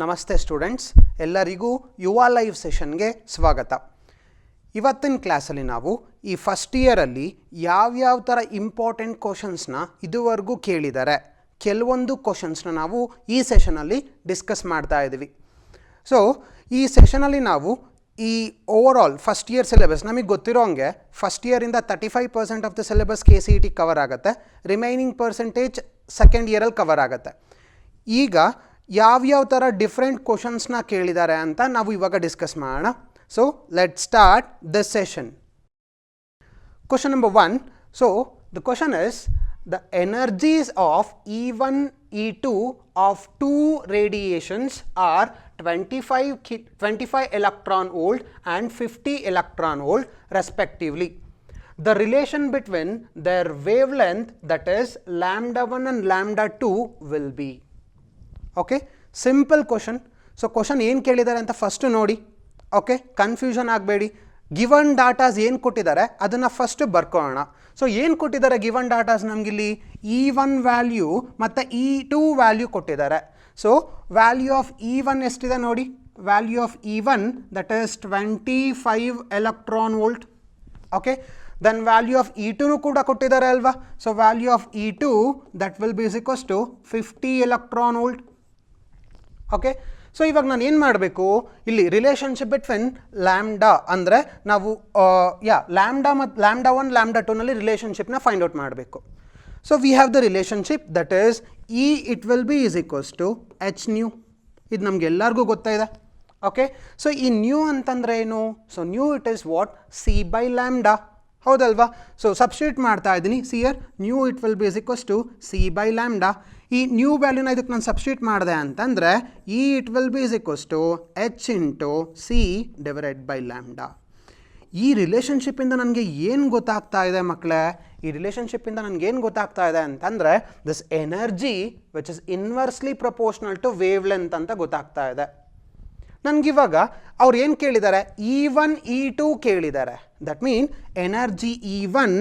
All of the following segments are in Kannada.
ನಮಸ್ತೆ ಸ್ಟೂಡೆಂಟ್ಸ್, ಎಲ್ಲರಿಗೂ ಯುವ ಲೈವ್ ಸೆಷನ್ಗೆ ಸ್ವಾಗತ. ಇವತ್ತಿನ ಕ್ಲಾಸಲ್ಲಿ ನಾವು ಈ ಫಸ್ಟ್ ಇಯರಲ್ಲಿ ಯಾವ್ಯಾವ ಥರ ಇಂಪಾರ್ಟೆಂಟ್ ಕ್ವಶನ್ಸ್ನ ಇದುವರೆಗೂ ಕೇಳಿದ್ದಾರೆ, ಕೆಲವೊಂದು ಕ್ವಶನ್ಸ್ನ ನಾವು ಈ ಸೆಷನಲ್ಲಿ ಡಿಸ್ಕಸ್ ಮಾಡ್ತಾ ಇದ್ದೀವಿ. ಸೊ ಈ ಸೆಷನಲ್ಲಿ ನಾವು ಈ ಓವರಾಲ್ ಫಸ್ಟ್ ಇಯರ್ ಸಿಲೆಬಸ್ ನಮಗೆ ಗೊತ್ತಿರೋ ಹಂಗೆ ಫಸ್ಟ್ ಇಯರಿಂದ 35% of the syllabus KCET cover ಆಗುತ್ತೆ, ರಿಮೈನಿಂಗ್ ಪರ್ಸೆಂಟೇಜ್ ಸೆಕೆಂಡ್ ಇಯರಲ್ಲಿ ಕವರ್ ಆಗುತ್ತೆ. ಈಗ ಯಾವ್ಯಾವ ಥರ ಡಿಫ್ರೆಂಟ್ ಕ್ವಶನ್ಸ್ನ ಕೇಳಿದ್ದಾರೆ ಅಂತ ನಾವು ಇವಾಗ ಡಿಸ್ಕಸ್ ಮಾಡೋಣ. So let start this session. Question number 1. So the question is the energies of E1, E2 of two radiations are 25 electron volt and 50 electron volt respectively. The relation between their wavelength, that is lambda 1 and lambda 2, will be. Okay, simple question. So question ಏನು ಕೇಳಿದ್ದಾರೆ ಅಂತ ಫಸ್ಟ್ ನೋಡಿ. ಓಕೆ, ಕನ್ಫ್ಯೂಷನ್ ಆಗಬೇಡಿ. ಗಿವನ್ ಡಾಟಾಸ್ ಏನು ಕೊಟ್ಟಿದ್ದಾರೆ ಅದನ್ನು ಫಸ್ಟ್ ಬರ್ಕೊಳ್ಳೋಣ. ಸೊ ಏನು ಕೊಟ್ಟಿದ್ದಾರೆ ಗಿವನ್ ಡಾಟಾಸ್ ನಮಗಿಲ್ಲಿ E1 ವ್ಯಾಲ್ಯೂ ಮತ್ತು E2 ವ್ಯಾಲ್ಯೂ ಕೊಟ್ಟಿದ್ದಾರೆ. ಸೊ ವ್ಯಾಲ್ಯೂ ಆಫ್ E1 ಎಷ್ಟಿದೆ ನೋಡಿ. Value of E1 that is 25 electron volt. Okay, then value of E2 ಕೂಡ ಕೊಟ್ಟಿದ್ದಾರೆ ಅಲ್ವಾ. So value of E2 that will be equals to 50 electron volt. Okay, so ಇವಾಗ ನಾನು ಏನು ಮಾಡಬೇಕು, ಇಲ್ಲಿ ರಿಲೇಷನ್ಶಿಪ್ ಬಿಟ್ವೀನ್ ಲ್ಯಾಂಬ್ಡಾ ಅಂದರೆ ನಾವು ಲ್ಯಾಂಬ್ಡಾ ಮತ್ತು ಲ್ಯಾಂಬ್ಡಾ 1 ಲ್ಯಾಂಬ್ಡಾ 2ನಲ್ಲಿ ರಿಲೇಷನ್ಶಿಪ್ನ ಫೈಂಡ್ ಔಟ್ ಮಾಡಬೇಕು. So we have the relationship that is E it will be is equals to h nu. ಇದು ನಮ್ಗೆ ಎಲ್ಲರಿಗೂ ಗೊತ್ತಾಯಿದೆ. ಓಕೆ, ಸೊ ಈ ನ್ಯೂ ಅಂತಂದರೆ ಏನು? So nu it is what c by lambda, ಹೌದಲ್ವಾ. ಸೊ ಸಬ್ಸ್ಟಿಟ್ಯೂಟ್ ಮಾಡ್ತಾ ಇದ್ದೀನಿ. See here nu it will be is equals to c by lambda. ಈ ನ್ಯೂ ವ್ಯಾಲ್ಯೂನ ಇದಕ್ಕೆ ನಾನು ಸಬ್ಸ್ಟಿಟ್ಯೂಟ್ ಮಾಡಿದೆ ಅಂತಂದರೆ E it will be is equals to h into c divided by lambda. ಈ ರಿಲೇಷನ್ಶಿಪ್ಪಿಂದ ನನಗೆ ಏನು ಗೊತ್ತಾಗ್ತಾ ಇದೆ ಮಕ್ಕಳೇ? ಈ ರಿಲೇಷನ್ಶಿಪ್ಪಿಂದ ನನಗೇನು ಗೊತ್ತಾಗ್ತಾ ಇದೆ ಅಂತಂದರೆ this energy which is inversely proportional to wavelength ಅಂತ ಗೊತ್ತಾಗ್ತಾ ಇದೆ. ನನಗಿವಾಗ ಅವ್ರು ಏನು ಕೇಳಿದ್ದಾರೆ? E1 E2 ಕೇಳಿದ್ದಾರೆ. That mean energy E1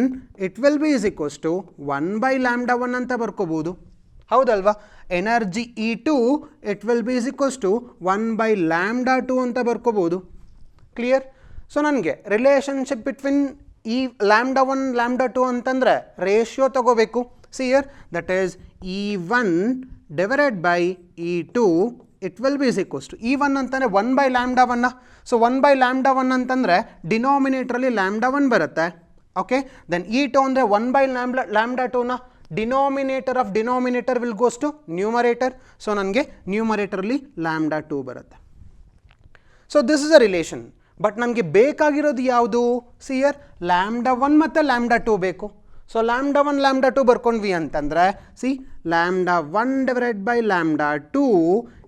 it will be is equals to 1 by lambda 1 ಅಂತ ಬರ್ಕೋಬೋದು, ಹೌದಲ್ವಾ. Energy E2 it will be is equals to 1 by lambda 2 ಅಂತ ಬರ್ಕೋಬೋದು. ಕ್ಲಿಯರ್? ಸೊ ನನಗೆ ರಿಲೇಷನ್ಶಿಪ್ ಬಿಟ್ವೀನ್ ಈ ಲ್ಯಾಂಬ್ಡಾ 1 ಲ್ಯಾಂಬ್ಡಾ 2 ಅಂತಂದರೆ ರೇಷಿಯೋ ತಗೋಬೇಕು. See here that is E1 divided by E2 it will be is equals to E1 ಅಂತಂದರೆ 1 by lambda 1. So 1 by lambda 1 ಅಂತಂದರೆ ಡಿನಾಮಿನೇಟ್ರಲ್ಲಿ ಲ್ಯಾಂಬ್ಡಾ 1 ಬರುತ್ತೆ. ಓಕೆ, ದೆನ್ E2 ಅಂದರೆ 1 ಬೈ ಲ್ಯಾಂಬ್ಡಾ 2ನ denominator of denominator will goes to numerator. So ನನಗೆ ನ್ಯೂಮರೇಟರಲ್ಲಿ ಲ್ಯಾಂಬ್ಡಾ 2 ಬರುತ್ತೆ. So this is a relation. But ನನಗೆ ಬೇಕಾಗಿರೋದು ಯಾವುದು? ಸಿ ಇಯರ್ ಲ್ಯಾಂಬ್ಡಾ 1 ಮತ್ತು ಲ್ಯಾಂಬ್ಡಾ 2 ಬೇಕು. ಸೊ ಲ್ಯಾಂಬ್ಡಾ 1 ಲ್ಯಾಂಬ್ಡಾ 2 ಬರ್ಕೊಂಡ್ವಿ ಅಂತಂದರೆ c lambda 1 divided by lambda 2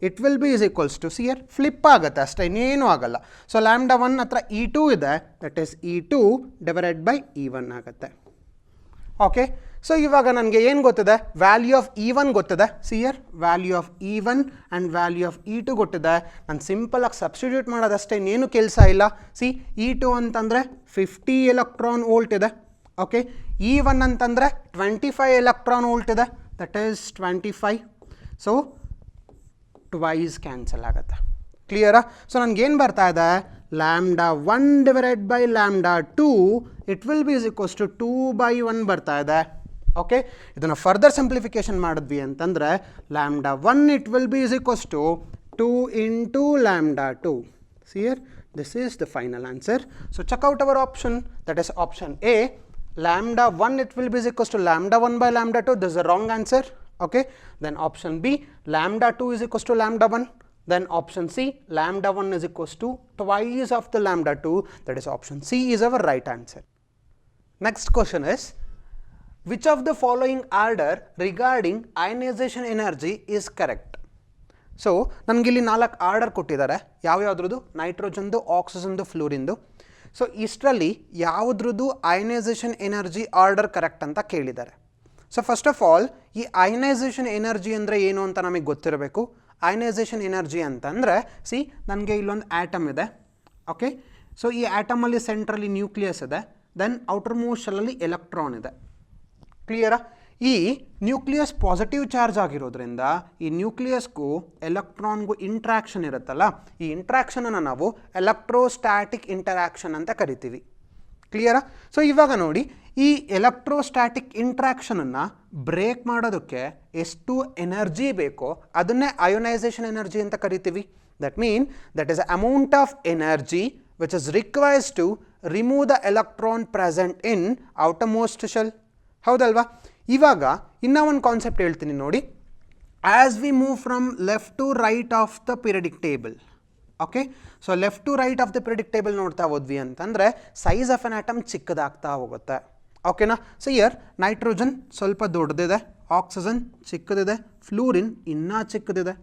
it will be is equals to see here flip ಆಗುತ್ತೆ ಅಷ್ಟೇ, ಇನ್ನೇನು ಆಗಲ್ಲ. ಸೊ ಲ್ಯಾಂಬ್ಡಾ 1 ಹತ್ರ E2 ಇದೆ, that is E2 divided by E1 ಆಗುತ್ತೆ. ಓಕೆ, ಸೊ ಇವಾಗ ನನಗೆ ಏನು ಗೊತ್ತಿದೆ? ವ್ಯಾಲ್ಯೂ ಆಫ್ E1 ಗೊತ್ತಿದೆ. C year value of E1 and value of E2 ಗೊತ್ತಿದೆ. ನಾನು ಸಿಂಪಲಾಗಿ ಸಬ್ಸ್ಟಿಟ್ಯೂಟ್ ಮಾಡೋದಷ್ಟೇ, ಇನ್ನೇನು ಕೆಲಸ ಇಲ್ಲ. ಸಿ E2 ಅಂತಂದರೆ 50 ಎಲೆಕ್ಟ್ರಾನ್ ವೋಲ್ಟ್ ಇದೆ. ಓಕೆ, E1 ಅಂತಂದರೆ 25 ಎಲೆಕ್ಟ್ರಾನ್ ವೋಲ್ಟ್ ಇದೆ, that is 25. So twice cancel ಆಗುತ್ತೆ. ಕ್ಲಿಯರಾ? ಸೊ ನನಗೇನು ಬರ್ತಾ ಇದೆ? Lambda 1 divided by lambda 2 it will be is equals to 2 by 1 ಬರ್ತಾ ಇದೆ. ಓಕೆ, ಇದನ್ನು ಫರ್ದರ್ ಸಿಂಪ್ಲಿಫಿಕೇಶನ್ ಮಾಡಿದ್ವಿ ಅಂತಂದರೆ lambda 1 it will be is equals to 2 into lambda 2. See here this is the final answer. So check out our option, that is option A. Lambda 1 it will be equals to lambda 1 by lambda 2. This is the wrong answer. Okay, then option B lambda 2 is equals to lambda 1. Then option C lambda 1 is equals to twice of the lambda 2. That is option C is our right answer. Next question is, which of the following order regarding ionization energy is correct? So ನಮಗಿಲ್ಲಿ 4 ಆರ್ಡರ್ ಕೊಟ್ಟಿದ್ದಾರೆ. ಯಾವ್ಯಾವ್ದ್ರದ್ದು? ನೈಟ್ರೋಜನ್ದು, ಆಕ್ಸಿಜನ್ದು, ಫ್ಲೂರಿಂದು. ಸೊ ಇಷ್ಟರಲ್ಲಿ ಯಾವುದ್ರದ್ದು ಅಯನೈಸೇಷನ್ ಎನರ್ಜಿ ಆರ್ಡರ್ ಕರೆಕ್ಟ್ ಅಂತ ಕೇಳಿದ್ದಾರೆ. ಸೊ ಫಸ್ಟ್ ಆಫ್ ಆಲ್ ಈ ಅಯನೈಸೇಷನ್ ಎನರ್ಜಿ ಅಂದರೆ ಏನು ಅಂತ ನಮಗೆ ಗೊತ್ತಿರಬೇಕು. ಅಯನೈಸೇಷನ್ ಎನರ್ಜಿ ಅಂತಂದರೆ ಸಿ ನನಗೆ ಇಲ್ಲೊಂದು ಆ್ಯಟಮ್ ಇದೆ. ಓಕೆ, ಸೊ ಈ ಆ್ಯಟಮಲ್ಲಿ ಸೆಂಟ್ರಲ್ಲಿ ನ್ಯೂಕ್ಲಿಯಸ್ ಇದೆ, ದೆನ್ ಔಟರ್ ಮೋಸ್ಟ್ ಶೆಲ್ಲಲ್ಲಿ ಎಲೆಕ್ಟ್ರಾನ್ ಇದೆ. ಕ್ಲಿಯರಾ? ಈ ನ್ಯೂಕ್ಲಿಯಸ್ ಪಾಸಿಟಿವ್ ಚಾರ್ಜ್ ಆಗಿರೋದ್ರಿಂದ ಈ ನ್ಯೂಕ್ಲಿಯಸ್ಗೂ ಎಲೆಕ್ಟ್ರಾನ್ಗೂ ಇಂಟ್ರಾಕ್ಷನ್ ಇರುತ್ತಲ್ಲ, ಈ ಇಂಟ್ರಾಕ್ಷನನ್ನು ನಾವು ಎಲೆಕ್ಟ್ರೋಸ್ಟ್ಯಾಟಿಕ್ ಇಂಟರಾಕ್ಷನ್ ಅಂತ ಕರಿತೀವಿ. ಕ್ಲಿಯರಾ? ಸೊ ಇವಾಗ ನೋಡಿ, ಈ ಎಲೆಕ್ಟ್ರೋಸ್ಟ್ಯಾಟಿಕ್ ಇಂಟ್ರಾಕ್ಷನನ್ನು ಬ್ರೇಕ್ ಮಾಡೋದಕ್ಕೆ ಎಷ್ಟು ಎನರ್ಜಿ ಬೇಕೋ ಅದನ್ನೇ ಅಯೋನೈಸೇಷನ್ ಎನರ್ಜಿ ಅಂತ ಕರಿತೀವಿ. That mean that is amount of energy which is requires to remove the electron present in outermost shell. ಹೌದಲ್ವಾ? ಇವಾಗ ಇನ್ನೂ ಒಂದು ಕಾನ್ಸೆಪ್ಟ್ ಹೇಳ್ತೀನಿ ನೋಡಿ. As we move from left to right of the periodic table, okay, so left to right of the periodic table ನೋಡ್ತಾ ಹೋದ್ವಿ ಅಂತಂದರೆ ಸೈಜ್ ಆಫ್ ಎನ್ ಆಟಮ್ ಚಿಕ್ಕದಾಗ್ತಾ ಹೋಗುತ್ತೆ. ಓಕೆನಾ? ಸೊ ಇಯರ್ ನೈಟ್ರೋಜನ್ ಸ್ವಲ್ಪ ದೊಡ್ಡದಿದೆ, ಆಕ್ಸಿಜನ್ ಚಿಕ್ಕದಿದೆ, ಫ್ಲೂರಿನ್ ಇನ್ನೂ ಚಿಕ್ಕದಿದೆ.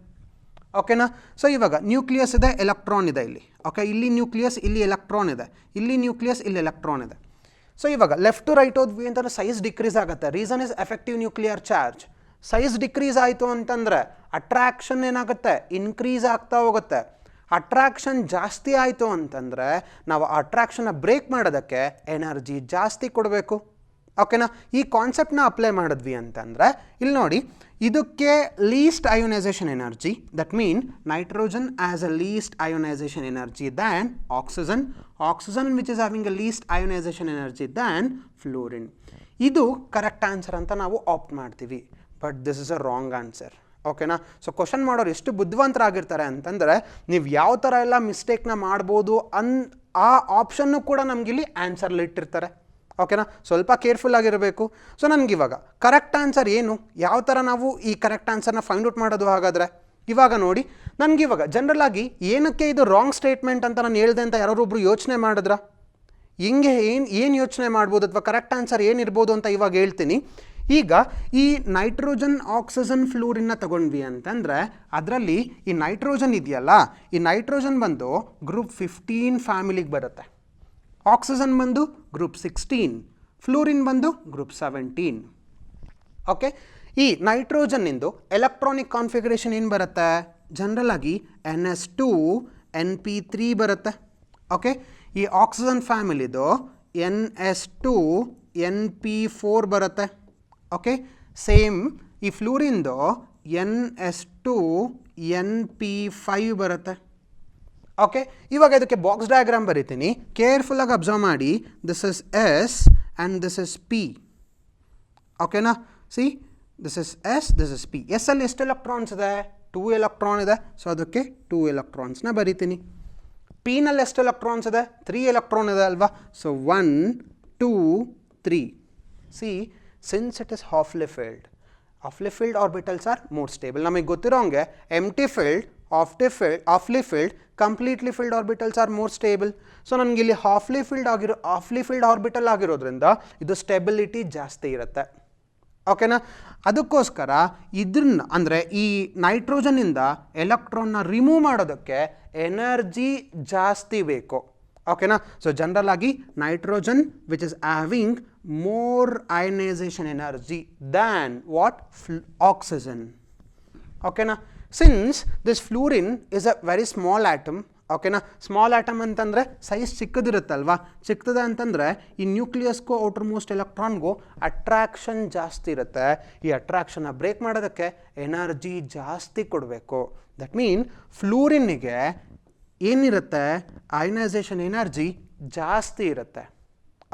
ಓಕೆನಾ? ಸೊ ಇವಾಗ ನ್ಯೂಕ್ಲಿಯಸ್ ಇದೆ, ಎಲೆಕ್ಟ್ರಾನ್ ಇದೆ ಇಲ್ಲಿ. ಓಕೆ, ಇಲ್ಲಿ ನ್ಯೂಕ್ಲಿಯಸ್, ಇಲ್ಲಿ ಎಲೆಕ್ಟ್ರಾನ್ ಇದೆ, ಇಲ್ಲಿ ನ್ಯೂಕ್ಲಿಯಸ್, ಇಲ್ಲಿ ಎಲೆಕ್ಟ್ರಾನ್ ಇದೆ. ಸೊ ಇವಾಗ ಲೆಫ್ಟ್ ಟು ರೈಟ್ ಹೋದ್ವಿ ಅಂತಂದರೆ ಸೈಜ್ ಡಿಕ್ರೀಸ್ ಆಗುತ್ತೆ. Reason is effective nuclear charge. Size decrease ಆಯಿತು ಅಂತಂದರೆ ಅಟ್ರಾಕ್ಷನ್ ಏನಾಗುತ್ತೆ? ಇನ್ಕ್ರೀಸ್ ಆಗ್ತಾ ಹೋಗುತ್ತೆ. ಅಟ್ರಾಕ್ಷನ್ ಜಾಸ್ತಿ ಆಯಿತು ಅಂತಂದರೆ ನಾವು ಆ ಅಟ್ರಾಕ್ಷನ್ನ ಬ್ರೇಕ್ ಮಾಡೋದಕ್ಕೆ ಎನರ್ಜಿ ಜಾಸ್ತಿ ಕೊಡಬೇಕು. ಓಕೆನಾ? ಈ ಕಾನ್ಸೆಪ್ಟನ್ನ ಅಪ್ಲೈ ಮಾಡಿದ್ವಿ ಅಂತಂದರೆ ಇಲ್ಲಿ ನೋಡಿ, ಇದಕ್ಕೆ least ionisation energy, that mean nitrogen as a least ionisation energy than oxygen, oxygen which is having a least ionisation energy than fluorine. ಇದು ಕರೆಕ್ಟ್ ಆನ್ಸರ್ ಅಂತ ನಾವು ಆಪ್ಟ್ ಮಾಡ್ತೀವಿ. But this is a wrong answer. ಓಕೆನಾ? ಸೊ ಕ್ವಶನ್ ಮಾಡೋರು ಎಷ್ಟು ಬುದ್ಧಿವಂತರಾಗಿರ್ತಾರೆ ಅಂತಂದರೆ ನೀವು ಯಾವ ಥರ ಎಲ್ಲ ಮಿಸ್ಟೇಕ್ನ ಮಾಡ್ಬೋದು ಆ ಆಪ್ಷನ್ನು ಕೂಡ ನಮಗಿಲ್ಲಿ ಆನ್ಸರ್ಲಿ ಇಟ್ಟಿರ್ತಾರೆ. ಓಕೆನಾ? ಸ್ವಲ್ಪ ಕೇರ್ಫುಲ್ ಆಗಿರಬೇಕು. ಸೊ ನನಗಿವಾಗ ಕರೆಕ್ಟ್ ಆನ್ಸರ್ ಏನು, ಯಾವ ಥರ ನಾವು ಈ ಕರೆಕ್ಟ್ ಆನ್ಸರ್ನ ಫೈಂಡ್ ಔಟ್ ಮಾಡೋದು? ಹಾಗಾದರೆ ಇವಾಗ ನೋಡಿ, ನನಗಿವಾಗ ಜನರಲ್ ಆಗಿ ಏನಕ್ಕೆ ಇದು ರಾಂಗ್ ಸ್ಟೇಟ್ಮೆಂಟ್ ಅಂತ ನಾನು ಹೇಳ್ದೆ ಅಂತ ಯಾರೊಬ್ಬರು ಯೋಚನೆ ಮಾಡಿದ್ರ? ಹಿಂಗೆ ಏನು ಯೋಚನೆ ಮಾಡ್ಬೋದು ಅಥವಾ ಕರೆಕ್ಟ್ ಆನ್ಸರ್ ಏನಿರ್ಬೋದು ಅಂತ ಇವಾಗ ಹೇಳ್ತೀನಿ. ಈಗ ಈ ನೈಟ್ರೋಜನ್, ಆಕ್ಸಿಜನ್, ಫ್ಲೂರಿನ್ನ ತಗೊಂಡ್ವಿ ಅಂತಂದರೆ ಅದರಲ್ಲಿ ಈ ನೈಟ್ರೋಜನ್ ಇದೆಯಲ್ಲ, ಈ ನೈಟ್ರೋಜನ್ ಬಂದು ಗ್ರೂಪ್ 15 ಫ್ಯಾಮಿಲಿಗೆ ಬರುತ್ತೆ, ಆಕ್ಸಿಜನ್ ಬಂದು ಗ್ರೂಪ್ 16, ಫ್ಲೂರಿನ್ ಬಂದು ಗ್ರೂಪ್ 17. ಓಕೆ, ಈ ನೈಟ್ರೋಜನ್ನಿಂದು ಎಲೆಕ್ಟ್ರಾನಿಕ್ ಕಾನ್ಫಿಗರೇಷನ್ ಏನು ಬರುತ್ತೆ? ಜನರಲ್ ಆಗಿ NS2 NP3 ಬರುತ್ತೆ. ಓಕೆ, ಈ ಆಕ್ಸಿಜನ್ ಫ್ಯಾಮಿಲಿದು NS2 NP4 ಬರುತ್ತೆ. ಓಕೆ, ಸೇಮ್ ಈ ಫ್ಲೂರಿಂದು NS2 NP5 ಬರುತ್ತೆ. ಓಕೆ, ಇವಾಗ ಇದಕ್ಕೆ ಬಾಕ್ಸ್ ಡಯಾಗ್ರಾಮ್ ಬರೀತೀನಿ, ಕೇರ್ಫುಲ್ಲಾಗಿ ಅಬ್ಸರ್ವ್ ಮಾಡಿ. This is S and this is P. ಓಕೆನಾ? See, this is S, this is P. S ಅಲ್ಲಿ ಎಷ್ಟು ಎಲೆಕ್ಟ್ರಾನ್ಸ್ ಇದೆ? 2 ಎಲೆಕ್ಟ್ರಾನ್ ಇದೆ. ಸೊ ಅದಕ್ಕೆ 2 ಎಲೆಕ್ಟ್ರಾನ್ಸ್ನ ಬರೀತೀನಿ. ಪಿನಲ್ಲಿ ಎಷ್ಟು ಎಲೆಕ್ಟ್ರಾನ್ಸ್ ಇದೆ? 3 ಎಲೆಕ್ಟ್ರಾನ್ ಇದೆ ಅಲ್ವಾ? So 1 2 3. See, since it is halfly filled, halfly filled orbitals are more stable. ನಮಗೆ ಗೊತ್ತಿರೋ ಹಂಗೆ empty filled, halfly filled, completely filled orbitals are more stable. So ನನಗೆ ಇಲ್ಲಿ ಹಾಫ್ಲಿ ಫಿಲ್ಡ್ ಆರ್ಬಿಟಲ್ ಆಗಿರೋದ್ರಿಂದ ಇದು ಸ್ಟೆಬಿಲಿಟಿ ಜಾಸ್ತಿ ಇರುತ್ತೆ. ಓಕೆನಾ? ಅದಕ್ಕೋಸ್ಕರ ಇದನ್ನ ಅಂದರೆ ಈ ನೈಟ್ರೋಜನ್ನಿಂದ ಎಲೆಕ್ಟ್ರಾನ್ನ ರಿಮೂವ್ ಮಾಡೋದಕ್ಕೆ ಎನರ್ಜಿ ಜಾಸ್ತಿ ಬೇಕು. ಓಕೆನಾ? ಸೊ ಜನರಲ್ ಆಗಿ nitrogen which is having more ionization energy than what? Oxygen. Okay na? Since this fluorine is a very small atom, okay na? Small atom ಅಂತಂದರೆ ಸೈಜ್ ಚಿಕ್ಕದಿರುತ್ತಲ್ವಾ? ಚಿಕ್ಕದ ಅಂತಂದರೆ ಈ ನ್ಯೂಕ್ಲಿಯಸ್ಗೂ ಔಟರ್ ಮೋಸ್ಟ್ ಎಲೆಕ್ಟ್ರಾನ್ಗೂ ಅಟ್ರಾಕ್ಷನ್ ಜಾಸ್ತಿ ಇರುತ್ತೆ. ಈ ಅಟ್ರಾಕ್ಷನ್ನ ಬ್ರೇಕ್ ಮಾಡೋದಕ್ಕೆ ಎನರ್ಜಿ ಜಾಸ್ತಿ ಕೊಡಬೇಕು. ದಟ್ ಮೀನ್ ಫ್ಲೂರಿನ್ನಿಗೆ ಏನಿರುತ್ತೆ? ಅಯನೈಸೇಷನ್ ಎನರ್ಜಿ ಜಾಸ್ತಿ ಇರುತ್ತೆ.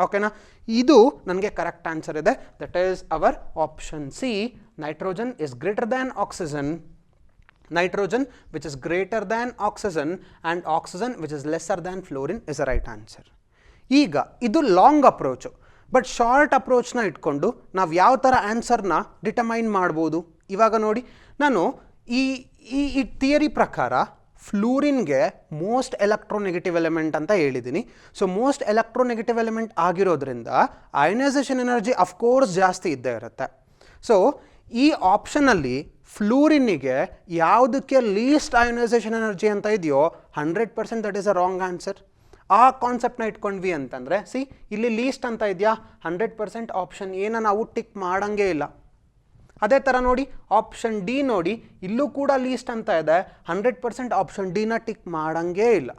ಓಕೆನಾ? ಇದು ನನಗೆ ಕರೆಕ್ಟ್ ಆನ್ಸರ್ ಇದೆ. That is our option C. Nitrogen is greater than oxygen, nitrogen which is greater than oxygen and oxygen which is lesser than fluorine is a right answer. ಈಗ ಇದು ಲಾಂಗ್ ಅಪ್ರೋಚು, ಬಟ್ ಶಾರ್ಟ್ ಅಪ್ರೋಚ್ನ ಇಟ್ಕೊಂಡು ನಾವು ಯಾವ ಥರ ಆನ್ಸರ್ನ ಡಿಟರ್ಮೈನ್ ಮಾಡ್ಬೋದು? ಇವಾಗ ನೋಡಿ, ನಾನು ಈ ಥಿಯರಿ ಪ್ರಕಾರ ಫ್ಲೂರಿನ್ಗೆ ಮೋಸ್ಟ್ ಎಲೆಕ್ಟ್ರೋನೆಗೆಟಿವ್ ಎಲಿಮೆಂಟ್ ಅಂತ ಹೇಳಿದ್ದೀನಿ. ಸೊ ಮೋಸ್ಟ್ ಎಲೆಕ್ಟ್ರೋನೆಗೆಟಿವ್ ಎಲಿಮೆಂಟ್ ಆಗಿರೋದ್ರಿಂದ ಅಯನೈಸೇಷನ್ ಎನರ್ಜಿ ಅಫ್ಕೋರ್ಸ್ ಜಾಸ್ತಿ ಇದ್ದೇ ಇರುತ್ತೆ. ಸೊ ಈ ಆಪ್ಷನಲ್ಲಿ ಫ್ಲೂರಿನ್ನಿಗೆ ಯಾವುದಕ್ಕೆ ಲೀಸ್ಟ್ ಅಯನೈಸೇಷನ್ ಎನರ್ಜಿ ಅಂತ ಇದೆಯೋ 100% that is a wrong answer. ಆ ಕಾನ್ಸೆಪ್ಟ್ನ ಇಟ್ಕೊಂಡ್ವಿ ಅಂತಂದರೆ ಸಿ, ಇಲ್ಲಿ ಲೀಸ್ಟ್ ಅಂತ ಇದೆಯಾ? 100% ಆಪ್ಷನ್ ಏನ ನಾವು ಟಿಕ್ ಮಾಡೋಂಗೇ ಇಲ್ಲ. ಅದೇ ಥರ ನೋಡಿ, ಆಪ್ಷನ್ ಡಿ ನೋಡಿ, ಇಲ್ಲೂ ಕೂಡ ಲೀಸ್ಟ್ ಅಂತ ಇದೆ, 100% ಆಪ್ಷನ್ ಡಿನ ಟಿಕ್ ಮಾಡೋಂಗೇ ಇಲ್ಲ.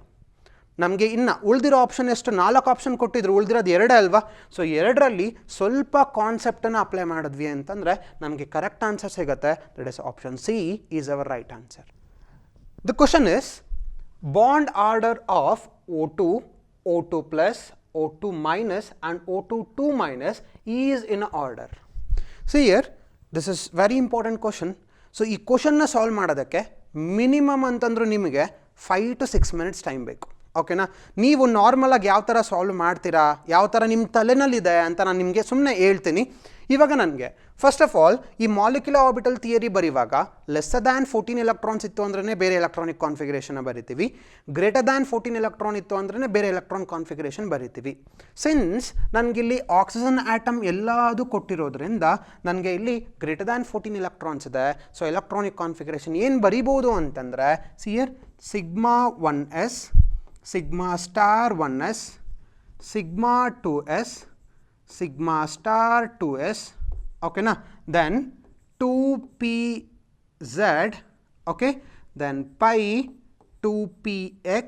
ನಮಗೆ ಇನ್ನು ಉಳಿದಿರೋ ಆಪ್ಷನ್ ಎಷ್ಟು 4 ಆಪ್ಷನ್ ಕೊಟ್ಟಿದ್ರು, ಉಳಿದಿರೋದು 2 ಅಲ್ವಾ. ಸೊ 2ರಲ್ಲಿ ಸ್ವಲ್ಪ ಕಾನ್ಸೆಪ್ಟನ್ನು ಅಪ್ಲೈ ಮಾಡಿದ್ವಿ ಅಂತಂದರೆ ನಮಗೆ ಕರೆಕ್ಟ್ ಆನ್ಸರ್ ಸಿಗುತ್ತೆ. That is option C is our right answer. The question is bond order of O2, O2 plus, O2 minus and O2 2 minus is in order. See here, this is very important question. So ಈ ಕ್ವಶನ್ನ ಸಾಲ್ವ್ ಮಾಡೋದಕ್ಕೆ ಮಿನಿಮಮ್ ಅಂತಂದ್ರೂ ನಿಮಗೆ 5 to 6 minutes ಟೈಮ್ ಬೇಕು. ಓಕೆನಾ. ನೀವು ನಾರ್ಮಲಾಗಿ ಯಾವ ಥರ ಸಾಲ್ವ್ ಮಾಡ್ತೀರಾ, ಯಾವ ಥರ ನಿಮ್ಮ ತಲೆನಲ್ಲಿದೆ ಅಂತ ನಾನು ನಿಮಗೆ ಸುಮ್ಮನೆ ಹೇಳ್ತೀನಿ. ಇವಾಗ ನನಗೆ ಫಸ್ಟ್ ಆಫ್ ಆಲ್ ಈ ಮಾಲಿಕ್ಯುಲರ್ ಆರ್ಬಿಟಲ್ ಥಿಯರಿ ಬರೆಯುವಾಗ ಲೆಸ್ಸರ್ ದ್ಯಾನ್ 14 ಎಲೆಕ್ಟ್ರಾನ್ಸ್ ಇತ್ತು ಅಂದ್ರೆ ಬೇರೆ ಎಲೆಕ್ಟ್ರಾನಿಕ್ ಕಾನ್ಫಿಗರೇಷನ್ ಬರಿತೀವಿ, ಗ್ರೇಟರ್ ದ್ಯಾನ್ 14 ಎಲೆಕ್ಟ್ರಾನ್ ಇತ್ತು ಅಂದ್ರೆ ಬೇರೆ ಎಲೆಕ್ಟ್ರಾನ್ ಕಾನ್ಫಿಗರೇಷನ್ ಬರಿತೀವಿ. ಸಿನ್ಸ್ ನನಗಿಲ್ಲಿ ಆಕ್ಸಿಜನ್ ಆಟಮ್ ಎಲ್ಲದು ಕೊಟ್ಟಿರೋದ್ರಿಂದ ನನಗೆ ಇಲ್ಲಿ ಗ್ರೇಟರ್ ದ್ಯಾನ್ 14 ಎಲೆಕ್ಟ್ರಾನ್ಸ್ ಇದೆ. ಸೊ ಎಲೆಕ್ಟ್ರಾನಿಕ್ ಕಾನ್ಫಿಗರೇಷನ್ ಏನು ಬರಿಬೋದು ಅಂತಂದರೆ ಸಿಯರ್ sigma 1s, sigma star 1s, sigma 2s, sigma star 2s, okay na, then 2pz, okay, then pi 2px,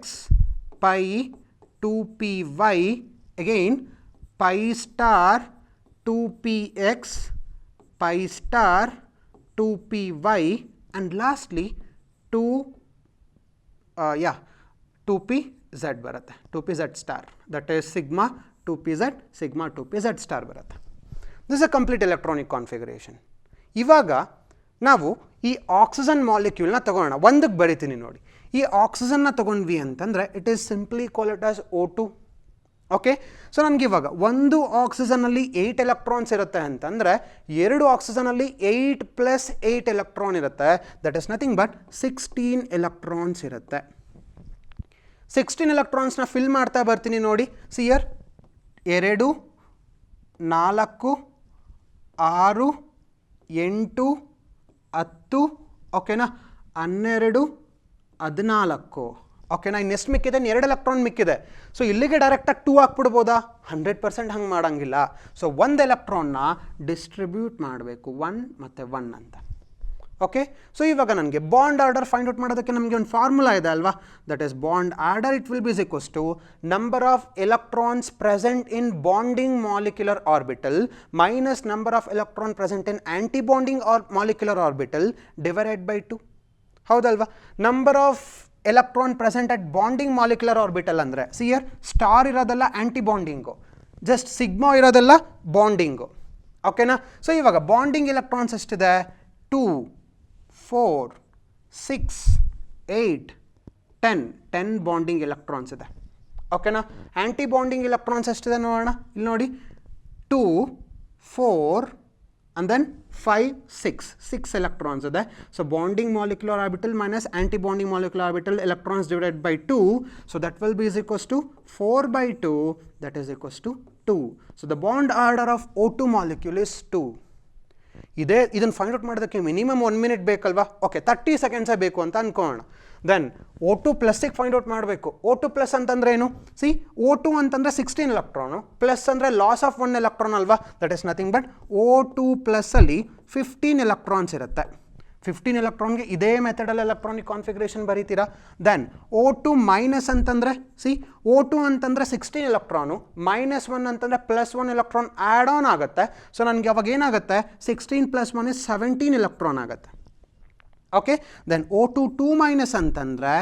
pi 2py, again pi star 2px, pi star 2py, and lastly 2pz ಬರುತ್ತೆ, 2pz star, that is sigma 2pz, sigma 2pz star ಬರುತ್ತೆ. This a complete electronic configuration. ಇವಾಗ ನಾವು ಈ ಆಕ್ಸಿಜನ್ ಮಾಲಿಕ್ಯೂಲ್ನ ತಗೊಳ್ಳೋಣ. ಒಂದಕ್ಕೆ ಬರಿತೀನಿ ನೋಡಿ. ಈ ಆಕ್ಸಿಜನ್ನ ತಗೊಂಡ್ವಿ ಅಂತಂದರೆ it is simply call it as O2. Okay. So ನನಗೆ ಇವಾಗ ಒಂದು ಆಕ್ಸಿಜನಲ್ಲಿ 8 ಎಲೆಕ್ಟ್ರಾನ್ಸ್ ಇರುತ್ತೆ ಅಂತಂದರೆ 2 ಆಕ್ಸಿಜನಲ್ಲಿ 8 + 8 ಎಲೆಕ್ಟ್ರಾನ್ ಇರುತ್ತೆ. That is nothing but 16 electrons ಇರುತ್ತೆ. 16 ಎಲೆಕ್ಟ್ರಾನ್ಸ್ನ ಫಿಲ್ ಮಾಡ್ತಾ ಬರ್ತೀನಿ ನೋಡಿ. ಸಿಯರ್ 2, 4, 6, 8, 10, ಓಕೆನಾ, 12, 14, ಓಕೆನಾ. ಇನ್ನು ಎಷ್ಟು ಮಿಕ್ಕಿದೆ? 2 ಎಲೆಕ್ಟ್ರಾನ್ ಮಿಕ್ಕಿದೆ. ಸೊ ಇಲ್ಲಿಗೆ ಡೈರೆಕ್ಟಾಗಿ 2 ಹಾಕ್ಬಿಡ್ಬೋದಾ? 100% ಹಂಗೆ ಮಾಡೋಂಗಿಲ್ಲ. ಸೊ ಒಂದು ಎಲೆಕ್ಟ್ರಾನ್ನ ಡಿಸ್ಟ್ರಿಬ್ಯೂಟ್ ಮಾಡಬೇಕು 1 ಮತ್ತು 1 ಅಂತ. ಓಕೆ. ಸೊ ಇವಾಗ ನನಗೆ ಬಾಂಡ್ ಆರ್ಡರ್ ಫೈಂಡ್ ಔಟ್ ಮಾಡೋದಕ್ಕೆ ನಮಗೆ ಒಂದು ಫಾರ್ಮುಲಾ ಇದೆ ಅಲ್ವಾ. That is bond order it will be equals to number of electrons present in bonding molecular orbital minus number of electron present in anti bonding molecular orbital divided by 2. ಹೌದಲ್ವಾ. Number of electron present at bonding molecular orbital ಅಂದರೆ ಸಿಯರ್ ಸ್ಟಾರ್ ಇರೋದೆಲ್ಲ ಆಂಟಿ ಬಾಂಡಿಂಗು, ಜಸ್ಟ್ ಸಿಗ್ಮಾ ಇರೋದೆಲ್ಲ ಬಾಂಡಿಂಗು. ಓಕೆನಾ. ಸೊ ಇವಾಗ ಬಾಂಡಿಂಗ್ ಎಲೆಕ್ಟ್ರಾನ್ಸ್ ಎಷ್ಟಿದೆ? 2, 4, 6, 8, 10 ಬಾಂಡಿಂಗ್ ಎಲೆಕ್ಟ್ರಾನ್ಸ್ ಇದೆ. ಓಕೆನಾ. ಆಂಟಿ ಬಾಂಡಿಂಗ್ ಎಲೆಕ್ಟ್ರಾನ್ಸ್ ಎಷ್ಟಿದೆ ನೋಡೋಣ. ಇಲ್ಲಿ ನೋಡಿ 2, 4 and then 5, 6 electrons ಇದೆ. So bonding molecular orbital minus anti bonding molecular orbital electrons divided by 2. So that will be equals to 4/2, that is equals to 2. So the bond order of O2 molecule is 2. ಇದನ್ನು ಫೈಂಡ್ ಔಟ್ ಮಾಡೋದಕ್ಕೆ ಮಿನಿಮಮ್ 1 minute ಬೇಕಲ್ವಾ. ಓಕೆ, 30 ಸೆಕೆಂಡ್ಸೇ ಬೇಕು ಅಂತ ಅಂದ್ಕೊಳ್ಳೋಣ. ದೆನ್ O2 ಪ್ಲಸ್ಸಿಗೆ ಫೈಂಡ್ ಔಟ್ ಮಾಡಬೇಕು. O2 ಪ್ಲಸ್ ಅಂತಂದರೆ ಏನು? ಸಿ O2 ಅಂತಂದರೆ 16 ಎಲೆಕ್ಟ್ರಾನು, ಪ್ಲಸ್ ಅಂದರೆ ಲಾಸ್ ಆಫ್ 1 ಎಲೆಕ್ಟ್ರಾನ್ ಅಲ್ವಾ. That is nothing but O2 ಪ್ಲಸ್ಸಲ್ಲಿ 15 ಎಲೆಕ್ಟ್ರಾನ್ಸ್ ಇರುತ್ತೆ. 15 ಎಲೆಕ್ಟ್ರಾನ್ಗೆ ಇದೇ ಮೆಥಡಲ್ಲಿ ಎಲೆಕ್ಟ್ರಾನಿಕ್ ಕಾನ್ಫಿಗರೇಷನ್ ಬರೀತೀರಾ. ದೆನ್ O2 ಮೈನಸ್ ಅಂತಂದರೆ ಸಿ O2 ಅಂತಂದರೆ 16 ಎಲೆಕ್ಟ್ರಾನು, -1 ಅಂತಂದರೆ +1 ಎಲೆಕ್ಟ್ರಾನ್ ಆ್ಯಡ್ ಆನ್ ಆಗುತ್ತೆ. ಸೊ ನನಗೆ ಅವಾಗ ಏನಾಗುತ್ತೆ? 16 + 1 = 17 ಎಲೆಕ್ಟ್ರಾನ್ ಆಗುತ್ತೆ. ಓಕೆ. ದೆನ್ O2 2 ಮೈನಸ್ ಅಂತಂದರೆ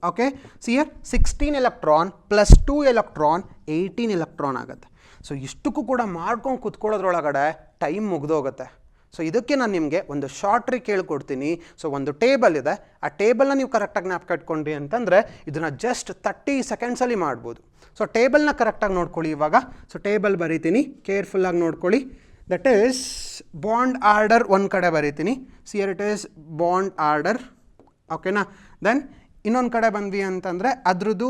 okay see here 16 electron plus 2 electron 18 electron ಆಗುತ್ತೆ. ಸೊ ಇಷ್ಟಕ್ಕೂ ಕೂಡ ಮಾಡ್ಕೊಂಡು ಕುತ್ಕೊಳ್ಳೋದ್ರೊಳಗಡೆ ಟೈಮ್ ಮುಗಿದೋಗುತ್ತೆ. ಸೊ ಇದಕ್ಕೆ ನಾನು ನಿಮಗೆ ಒಂದು ಶಾರ್ಟ್ ಟ್ರಿಕ್ ಹೇಳ್ಕೊಡ್ತೀನಿ. ಸೊ ಒಂದು ಟೇಬಲ್ ಇದೆ, ಆ ಟೇಬಲ್ನ ನೀವು ಕರೆಕ್ಟಾಗಿ ಜ್ಞಾಪಕ ಇಟ್ಕೊಂಡ್ರಿ ಅಂತಂದರೆ ಇದನ್ನು ಜಸ್ಟ್ 30 ಸೆಕೆಂಡ್ಸಲ್ಲಿ ಮಾಡ್ಬೋದು. ಸೊ ಟೇಬಲ್ನ ಕರೆಕ್ಟಾಗಿ ನೋಡ್ಕೊಳ್ಳಿ ಇವಾಗ. ಸೊ ಟೇಬಲ್ ಬರೀತೀನಿ, ಕೇರ್ಫುಲ್ಲಾಗಿ ನೋಡ್ಕೊಳ್ಳಿ. ದಟ್ ಈಸ್ ಬಾಂಡ್ ಆರ್ಡರ್ ಒಂದು ಕಡೆ ಬರೀತೀನಿ. ಸಿಯರ್ ಇಟ್ ಈಸ್ ಬಾಂಡ್ ಆರ್ಡರ್. ಓಕೆನಾ. ದೆನ್ ಇನ್ನೊಂದು ಕಡೆ ಬಂದ್ವಿ ಅಂತಂದರೆ ಅದ್ರದ್ದು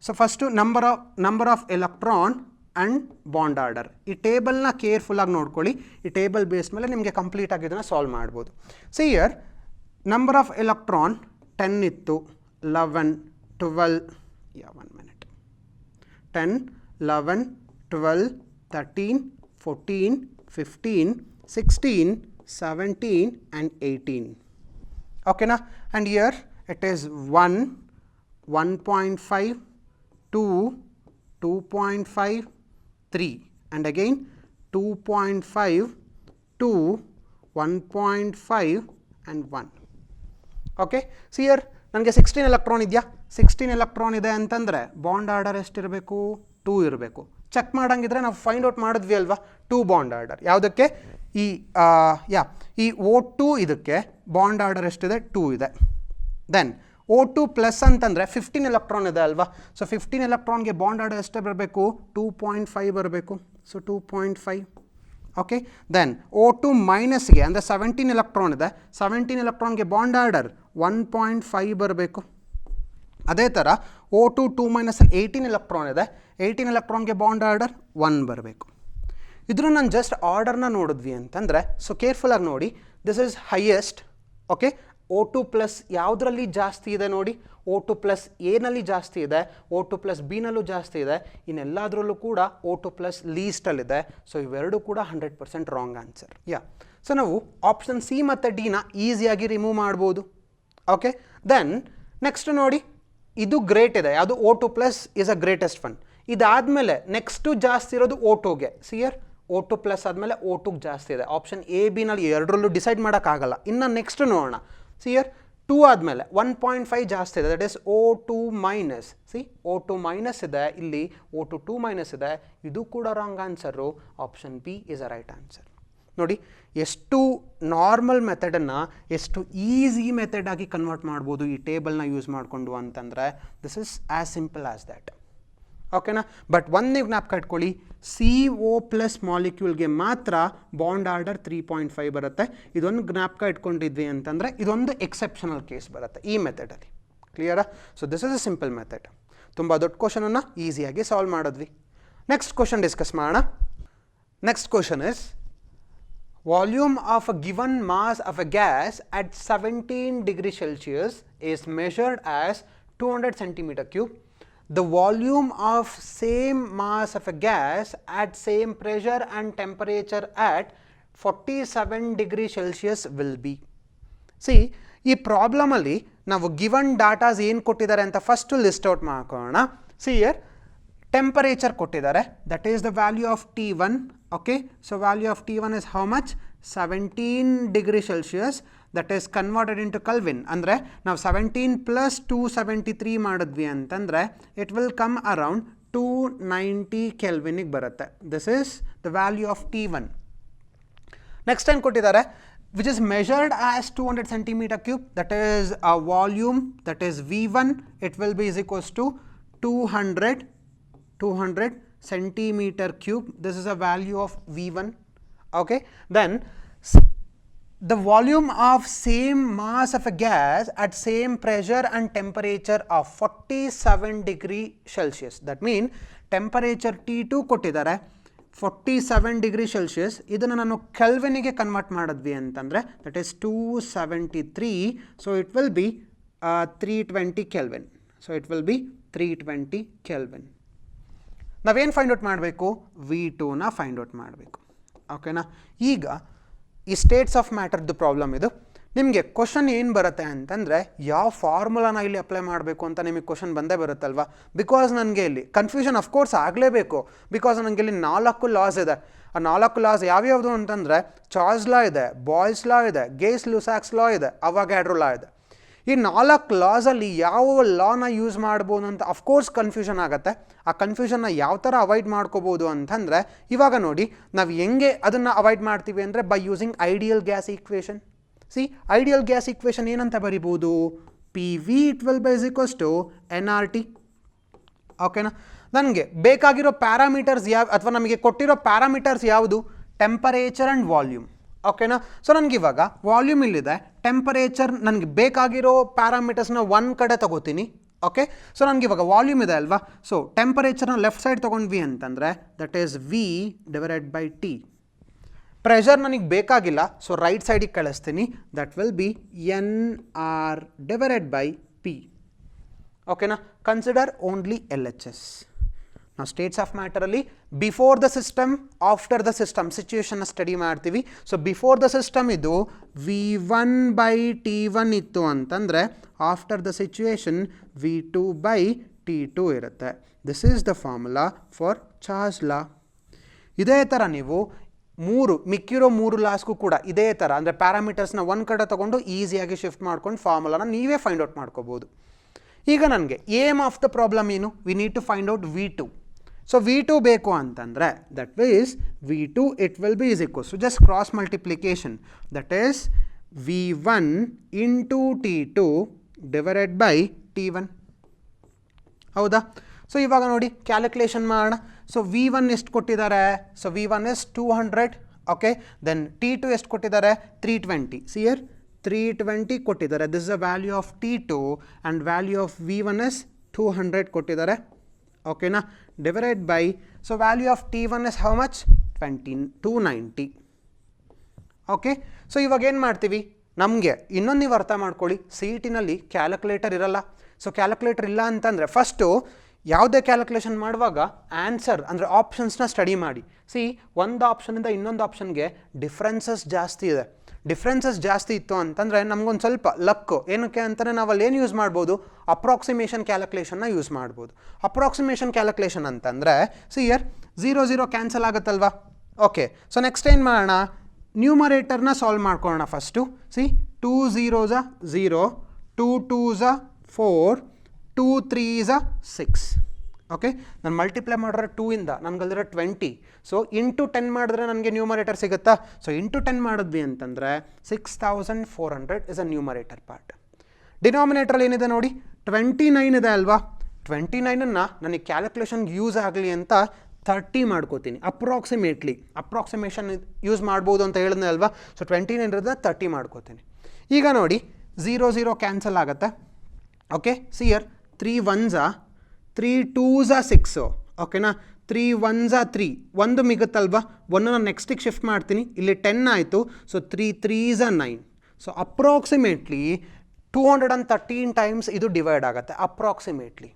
so first number of electron and bond order. ಈ ಟೇಬಲ್ನ ಕೇರ್ಫುಲ್ಲಾಗಿ ನೋಡ್ಕೊಳ್ಳಿ. ಈ ಟೇಬಲ್ ಬೇಸ್ ಮೇಲೆ ನಿಮಗೆ ಕಂಪ್ಲೀಟಾಗಿ ಇದನ್ನು ಸಾಲ್ವ್ ಮಾಡ್ಬೋದು. See here number of electron 10 ಇತ್ತು, 11, 12, 1 minute, 10, 11, 12, 13, 14, 15, 16, 17 and 18. Okay na. And here it is 1, 1.5, 2, 2.5, 3 and again 2.5, 2, 1.5 and 1. Okay see here ನನಗೆ 16 ಎಲೆಕ್ಟ್ರಾನ್ ಇದೆಯಾ, 16 ಎಲೆಕ್ಟ್ರಾನ್ ಇದೆ ಅಂತಂದರೆ ಬಾಂಡ್ ಆರ್ಡರ್ ಎಷ್ಟಿರಬೇಕು, 2 ಇರಬೇಕು. ಚೆಕ್ ಮಾಡೋಂಗಿದ್ರೆ ನಾವು ಫೈಂಡ್ ಔಟ್ ಮಾಡಿದ್ವಿ ಅಲ್ವಾ, 2 ಬಾಂಡ್ ಆರ್ಡರ್ ಯಾವುದಕ್ಕೆ, ಈ ಈ O2 ಇದಕ್ಕೆ ಬಾಂಡ್ ಆರ್ಡರ್ ಎಷ್ಟಿದೆ, 2 ಇದೆ. ದೆನ್ O2 ಪ್ಲಸ್ ಅಂತಂದರೆ 15 ಎಲೆಕ್ಟ್ರಾನ್ ಇದೆ ಅಲ್ವಾ, ಸೊ 15 ಎಲೆಕ್ಟ್ರಾನ್ಗೆ ಬಾಂಡ್ ಆರ್ಡರ್ ಎಷ್ಟೇ ಬರಬೇಕು, 2.5 ಬರಬೇಕು. ಸೊ 2.5. ಓಕೆ ದೆನ್ O2 ಮೈನಸ್ಗೆ ಅಂದರೆ 17 ಎಲೆಕ್ಟ್ರಾನ್ ಇದೆ, 17 ಎಲೆಕ್ಟ್ರಾನ್ಗೆ ಬಾಂಡ್ ಆರ್ಡರ್ 1.5 ಬರಬೇಕು. ಅದೇ ಥರ O2 2 ಮೈನಸಲ್ಲಿ 18 ಎಲೆಕ್ಟ್ರಾನ್ ಇದೆ, 18 ಎಲೆಕ್ಟ್ರಾನ್ಗೆ ಬಾಂಡ್ ಆರ್ಡರ್ 1 ಬರಬೇಕು. ಇದ್ರೂ ನಾನು ಜಸ್ಟ್ ಆರ್ಡರ್ನ ನೋಡಿದ್ವಿ ಅಂತಂದರೆ, ಸೊ ಕೇರ್ಫುಲ್ಲಾಗಿ ನೋಡಿ, this is highest. Okay O2 plus ಯಾವುದರಲ್ಲಿ ಜಾಸ್ತಿ ಇದೆ ನೋಡಿ, O2 ಪ್ಲಸ್ ಎನಲ್ಲಿ ಜಾಸ್ತಿ ಇದೆ, O2 ಪ್ಲಸ್ ಬಿನಲ್ಲೂ ಜಾಸ್ತಿ ಇದೆ, ಇನ್ನೆಲ್ಲದರಲ್ಲೂ ಕೂಡ O2 ಪ್ಲಸ್ ಲೀಸ್ಟಲ್ಲಿದೆ. ಸೊ ಇವೆರಡೂ ಕೂಡ 100% ರಾಂಗ್ ಆನ್ಸರ್. ಸೊ ನಾವು ಆಪ್ಷನ್ ಸಿ ಮತ್ತು ಡಿನ ಈಸಿಯಾಗಿ ರಿಮೂವ್ ಮಾಡ್ಬೋದು. ಓಕೆ ದೆನ್ ನೆಕ್ಸ್ಟ್ ನೋಡಿ, ಇದು ಗ್ರೇಟ್ ಇದೆ, ಯಾವುದು O2 plus is a greatest one. ಇದಾದಮೇಲೆ ನೆಕ್ಸ್ಟು ಜಾಸ್ತಿ ಇರೋದು O2ಗೆ. ಸಿಯರ್ O2 ಪ್ಲಸ್ ಆದಮೇಲೆ O2ಗೆ ಜಾಸ್ತಿ ಇದೆ. ಆಪ್ಷನ್ ಎ ಬಿನಲ್ಲಿ ಎರಡರಲ್ಲೂ ಡಿಸೈಡ್ ಮಾಡೋಕ್ಕಾಗಲ್ಲ. ಇನ್ನು ನೆಕ್ಸ್ಟ್ ನೋಡೋಣ. ಸಿಯರ್ 2 ಆದಮೇಲೆ 1.5 ಜಾಸ್ತಿ ಇದೆ, that is O2 minus. O2 minus ಇದೆ, ಇಲ್ಲಿ O2 2 ಮೈನಸ್ ಇದೆ, ಇದು ಕೂಡ wrong answer. Option B is a right answer. ನೋಡಿ ಎಷ್ಟು ನಾರ್ಮಲ್ ಮೆಥಡನ್ನು ಎಷ್ಟು ಈಸಿ ಮೆಥಡ್ ಆಗಿ ಕನ್ವರ್ಟ್ ಮಾಡ್ಬೋದು ಈ ಟೇಬಲ್ನ ಯೂಸ್ ಮಾಡಿಕೊಂಡು ಅಂತಂದರೆ, this is as simple as that. ಓಕೆನಾ. ಬಟ್ ಒಂದು ನೀವು ಜ್ಞಾಪಕ ಇಟ್ಕೊಳ್ಳಿ, CO ಪ್ಲಸ್ ಮಾಲಿಕ್ಯೂಲ್ಗೆ ಮಾತ್ರ ಬಾಂಡ್ ಆರ್ಡರ್ 3.5 ಬರುತ್ತೆ. ಇದೊಂದು ಜ್ಞಾಪಕ ಇಟ್ಕೊಂಡಿದ್ವಿ ಅಂತಂದರೆ ಇದೊಂದು ಎಕ್ಸೆಪ್ಷನಲ್ ಕೇಸ್ ಬರುತ್ತೆ ಈ ಮೆಥಡಲ್ಲಿ. ಕ್ಲಿಯರಾ? So this is a simple method. ತುಂಬ ದೊಡ್ಡ ಕ್ವಶನನ್ನು ಈಸಿಯಾಗಿ ಸಾಲ್ವ್ ಮಾಡಿದ್ವಿ. ನೆಕ್ಸ್ಟ್ ಕ್ವಶನ್ ಡಿಸ್ಕಸ್ ಮಾಡೋಣ. Next question is, volume of a given mass of a gas at 17 degrees Celsius is measured as 200 centimeter cube. The volume of same mass of a gas at same pressure and temperature at 47 degrees Celsius will be. See, ಈ ಪ್ರಾಬ್ಲಮಲ್ಲಿ ನಾವು ಗಿವನ್ ಡಾಟಾಸ್ ಏನು ಕೊಟ್ಟಿದ್ದಾರೆ ಅಂತ ಫಸ್ಟು ಲಿಸ್ಟ್ ಔಟ್ ಮಾಡ್ಕೊಳ್ಳೋಣ. ಸಿ ಹಿಯರ್ ಟೆಂಪರೇಚರ್ ಕೊಟ್ಟಿದ್ದಾರೆ, that is the value of T1. Okay, so value of T1 is how much, 17 degree Celsius. That is converted into kelvin. ಅಂದರೆ ನಾವು 17 ಪ್ಲಸ್ 273 ಮಾಡಿದ್ವಿ ಅಂತಂದರೆ ಇಟ್ ವಿಲ್ ಕಮ್ ಅರೌಂಡ್ 290 ಕೆಲ್ವಿನಿಗೆ ಬರುತ್ತೆ. This is the value of T1. Next ಏನು ಕೊಟ್ಟಿದ್ದಾರೆ, which is measured as 200 centimeter cube, that is a volume, that is V1, it will be is equals to 200 centimeter cube. This is a value of V1. Okay, then the volume of same mass of a gas at same pressure and temperature of 47 degree Celsius. That means temperature T2 ಕೊಟ್ಟಿದ್ದಾರೆ 47 ಡಿಗ್ರಿ ಸೆಲ್ಸಿಯಸ್. ಇದನ್ನು ನಾನು ಕೆಲ್ವಿನಿಗೆ ಕನ್ವರ್ಟ್ ಮಾಡಿದ್ವಿ ಅಂತಂದರೆ that is 273. So it will B 320 kelvin. So it will B 320 kelvin. ನಾವೇನು ಫೈಂಡ್ ಔಟ್ ಮಾಡಬೇಕು, V2ನ ಫೈಂಡ್ ಔಟ್ ಮಾಡಬೇಕು. ಓಕೆನಾ. ಈಗ ಈ ಸ್ಟೇಟ್ಸ್ ಆಫ್ ಮ್ಯಾಟರ್ದು ಪ್ರಾಬ್ಲಮ್ ಇದು. ನಿಮಗೆ ಕ್ವಶನ್ ಏನು ಬರುತ್ತೆ ಅಂತಂದರೆ, ಯಾವ ಫಾರ್ಮುಲಾನ ಇಲ್ಲಿ ಅಪ್ಲೈ ಮಾಡಬೇಕು ಅಂತ ನಿಮಗೆ ಕ್ವಶನ್ ಬಂದೇ ಬರುತ್ತಲ್ವ. ಬಿಕಾಸ್ ನನಗೆ ಇಲ್ಲಿ ಕನ್ಫ್ಯೂಷನ್ ಅಫ್ಕೋರ್ಸ್ ಆಗಲೇಬೇಕು, ಬಿಕಾಸ್ ನನಗೆ ಇಲ್ಲಿ 4 ಲಾಸ್ ಇದೆ. ಆ 4 ಲಾಸ್ ಯಾವ್ಯಾವುದು ಅಂತಂದರೆ, ಚಾರ್ಲ್ಸ್ ಲಾ ಇದೆ, ಬಾಯ್ಲ್ಸ್ ಲಾ ಇದೆ, ಗೇಸ್-ಲುಸಾಕ್ಸ್ ಲಾ ಇದೆ, ಅವೊಗಡ್ರೋ ಲಾ ಇದೆ. ಈ 4 ಲಾಸಲ್ಲಿ ಯಾವ ಲಾನ ಯೂಸ್ ಮಾಡ್ಬೋದು ಅಂತ ಅಫ್ಕೋರ್ಸ್ ಕನ್ಫ್ಯೂಷನ್ ಆಗುತ್ತೆ. ಆ ಕನ್ಫ್ಯೂಷನ್ನ ಯಾವ ಥರ ಅವಾಯ್ಡ್ ಮಾಡ್ಕೋಬೋದು ಅಂತಂದರೆ, ಇವಾಗ ನೋಡಿ ನಾವು ಹೆಂಗೆ ಅದನ್ನು ಅವಾಯ್ಡ್ ಮಾಡ್ತೀವಿ ಅಂದರೆ by using ideal gas equation. See, ideal gas equation ಏನಂತ ಬರಿಬೋದು, PV it will be is equals to nRT. ಓಕೆನಾ. ನನಗೆ ಬೇಕಾಗಿರೋ ಪ್ಯಾರಾಮೀಟರ್ಸ್ ಅಥವಾ ನಮಗೆ ಕೊಟ್ಟಿರೋ ಪ್ಯಾರಾಮೀಟರ್ಸ್ ಯಾವುದು, ಟೆಂಪರೇಚರ್ ಆ್ಯಂಡ್ ವಾಲ್ಯೂಮ್. ಓಕೆನಾ. ಸೊ ನನಗಿವಾಗ ವಾಲ್ಯೂಮ್ ಇಲ್ಲಿದೆ, ಟೆಂಪರೇಚರ್ ನನಗೆ ಬೇಕಾಗಿರೋ ಪ್ಯಾರಾಮೀಟರ್ಸ್ನ ಒಂದು ಕಡೆ ತೊಗೋತೀನಿ. ಓಕೆ, ಸೊ ನನಗಿವಾಗ ವಾಲ್ಯೂಮ್ ಇದೆ ಅಲ್ವಾ. ಸೊ ಟೆಂಪರೇಚರ್ನ ಲೆಫ್ಟ್ ಸೈಡ್ ತೊಗೊಂಡ್ವಿ ಅಂತಂದರೆ ದಟ್ ಈಸ್ V/T. ಪ್ರೆಷರ್ ನನಗೆ ಬೇಕಾಗಿಲ್ಲ, ಸೊ ರೈಟ್ ಸೈಡಿಗೆ ಕಳಿಸ್ತೀನಿ, ದಟ್ ವಿಲ್ ಬಿ NR/P. ಓಕೆನಾ. Consider only LHS. ನಾವು ಸ್ಟೇಟ್ಸ್ ಆಫ್ ಮ್ಯಾಟರಲ್ಲಿ before the system, after the system ಸಿಚುವೇಷನ್ನ ಸ್ಟಡಿ ಮಾಡ್ತೀವಿ. ಸೊ ಬಿಫೋರ್ ದ ಸಿಸ್ಟಮ್ ಇದು V1/T1 ಇತ್ತು ಅಂತಂದರೆ, after the situation V2/T2 T2 ಇರುತ್ತೆ. This is the formula for Charles law. ಇದೇ ಥರ ನೀವು ಮಿಕ್ಕಿರೋ 3 ಲಾಸ್ಗೂ ಕೂಡ ಇದೇ ಥರ ಅಂದರೆ ಪ್ಯಾರಾಮೀಟರ್ಸ್ನ ಒಂದು ಕಡೆ ತೊಗೊಂಡು ಈಸಿಯಾಗಿ ಶಿಫ್ಟ್ ಮಾಡ್ಕೊಂಡು ಫಾರ್ಮುಲಾನ ನೀವೇ ಫೈಂಡ್ ಔಟ್ ಮಾಡ್ಕೋಬೋದು. ಈಗ ನನಗೆ ಏಮ್ ಆಫ್ ದ ಪ್ರಾಬ್ಲಮ್ ಏನು? We need to find out V2. So V2 ಬೇಕು ಅಂತಂದರೆ that is V2 it will be is equals to just cross multiplication, that is V1 into T2 divided by T1. ಹೌದಾ? ಸೊ ಇವಾಗ ನೋಡಿ ಕ್ಯಾಲ್ಕುಲೇಷನ್ ಮಾಡೋಣ. ಸೊ V1 ಎಷ್ಟು ಕೊಟ್ಟಿದ್ದಾರೆ? So V1 is 200. Okay, then T2 ಎಷ್ಟು ಕೊಟ್ಟಿದ್ದಾರೆ? 320. ಸಿ ಹಿಯರ್ 320 ಕೊಟ್ಟಿದ್ದಾರೆ. This is the value of T2 and value of V1 is 200 ಕೊಟ್ಟಿದ್ದಾರೆ. ಓಕೆನಾ? Divided by, so value of T1 is how much? 290. Okay, so ಇವಾಗ ಏನು ಮಾಡ್ತೀವಿ? ನಮಗೆ ಇನ್ನೊಂದು ನೀವು ಅರ್ಥ ಮಾಡ್ಕೊಳ್ಳಿ, CET-ನಲ್ಲಿ ಕ್ಯಾಲ್ಕುಲೇಟರ್ ಇರಲ್ಲ. ಸೊ ಕ್ಯಾಲ್ಕುಲೇಟರ್ ಇಲ್ಲ ಅಂತಂದರೆ ಫಸ್ಟು ಯಾವುದೇ ಕ್ಯಾಲ್ಕುಲೇಷನ್ ಮಾಡುವಾಗ ಆನ್ಸರ್ ಅಂದರೆ ಆಪ್ಷನ್ಸ್ನ ಸ್ಟಡಿ ಮಾಡಿ. ಒಂದು ಆಪ್ಷನಿಂದ ಇನ್ನೊಂದು ಆಪ್ಷನ್ಗೆ ಡಿಫ್ರೆನ್ಸಸ್ ಜಾಸ್ತಿ ಇದೆ. ಡಿಫ್ರೆನ್ಸಸ್ ಜಾಸ್ತಿ ಇತ್ತು ಅಂತಂದರೆ ನಮಗೊಂದು ಸ್ವಲ್ಪ ಲಕ್ಕು. ಏನಕ್ಕೆ ಅಂತಂದರೆ ನಾವು ಅಲ್ಲಿ ಏನು ಯೂಸ್ ಮಾಡ್ಬೋದು? ಅಪ್ರಾಕ್ಸಿಮೇಷನ್ ಕ್ಯಾಲ್ಕುಲೇಷನ್ನ ಯೂಸ್ ಮಾಡ್ಬೋದು. ಅಪ್ರಾಕ್ಸಿಮೇಷನ್ ಕ್ಯಾಲ್ಕುಲೇಷನ್ ಅಂತಂದರೆ ಹಿಯರ್ 0 ಕ್ಯಾನ್ಸಲ್ ಆಗುತ್ತಲ್ವಾ? ಓಕೆ, ಸೊ ನೆಕ್ಸ್ಟ್ ಏನು ಮಾಡೋಣ? ನ್ಯೂಮರೇಟರ್ನ ಸಾಲ್ವ್ ಮಾಡ್ಕೊಳ್ಳೋಣ ಫಸ್ಟು. 2 0s 0, 2 2s 4, 2 3s 6. ಓಕೆ, ನಾನು ಮಲ್ಟಿಪ್ಲೈ ಮಾಡಿದ್ರೆ 2ಇಂದ ನನಗಲ್ಲಿರೋ 20. ಸೊ ಇಂಟು 10 ಮಾಡಿದ್ರೆ ನನಗೆ ನ್ಯೂಮರೇಟರ್ ಸಿಗುತ್ತಾ? ಸೊ ಇಂಟು 10 ಮಾಡಿದ್ವಿ ಅಂತಂದರೆ 6400 ಇಸ್ ಅ ನ್ಯೂಮರೇಟರ್ ಪಾರ್ಟ್. ಡಿನಾಮಿನೇಟ್ರಲ್ಲಿ ಏನಿದೆ ನೋಡಿ, 29 ಇದೆ ಅಲ್ವಾ? 29ಅನ್ನು ನನಗೆ ಕ್ಯಾಲ್ಕುಲೇಷನ್ಗೆ ಯೂಸ್ ಆಗಲಿ ಅಂತ 30 ಮಾಡ್ಕೋತೀನಿ. ಅಪ್ರಾಕ್ಸಿಮೇಷನ್ ಯೂಸ್ ಮಾಡ್ಬೋದು ಅಂತ ಹೇಳಿದ್ನೆ ಅಲ್ವಾ? ಸೊ 29 ಇರೋದನ್ನ 30 ಮಾಡ್ಕೋತೀನಿ. ಈಗ ನೋಡಿ 0 ಕ್ಯಾನ್ಸಲ್ ಆಗುತ್ತೆ. Okay, here 3 1s 3 2s 6. ಓಕೆನಾ? 3 1s 3, ಒಂದು ಮಿಗುತ್ತಲ್ವಾ? ಒಂದನ್ನು ನೆಕ್ಸ್ಟಿಗೆ ಶಿಫ್ಟ್ ಮಾಡ್ತೀನಿ. ಇಲ್ಲಿ 10 ಆಯಿತು. So 3 3s 9. So approximately 213 times ಇದು ಡಿವೈಡ್ ಆಗುತ್ತೆ ಅಪ್ರಾಕ್ಸಿಮೇಟ್ಲಿ.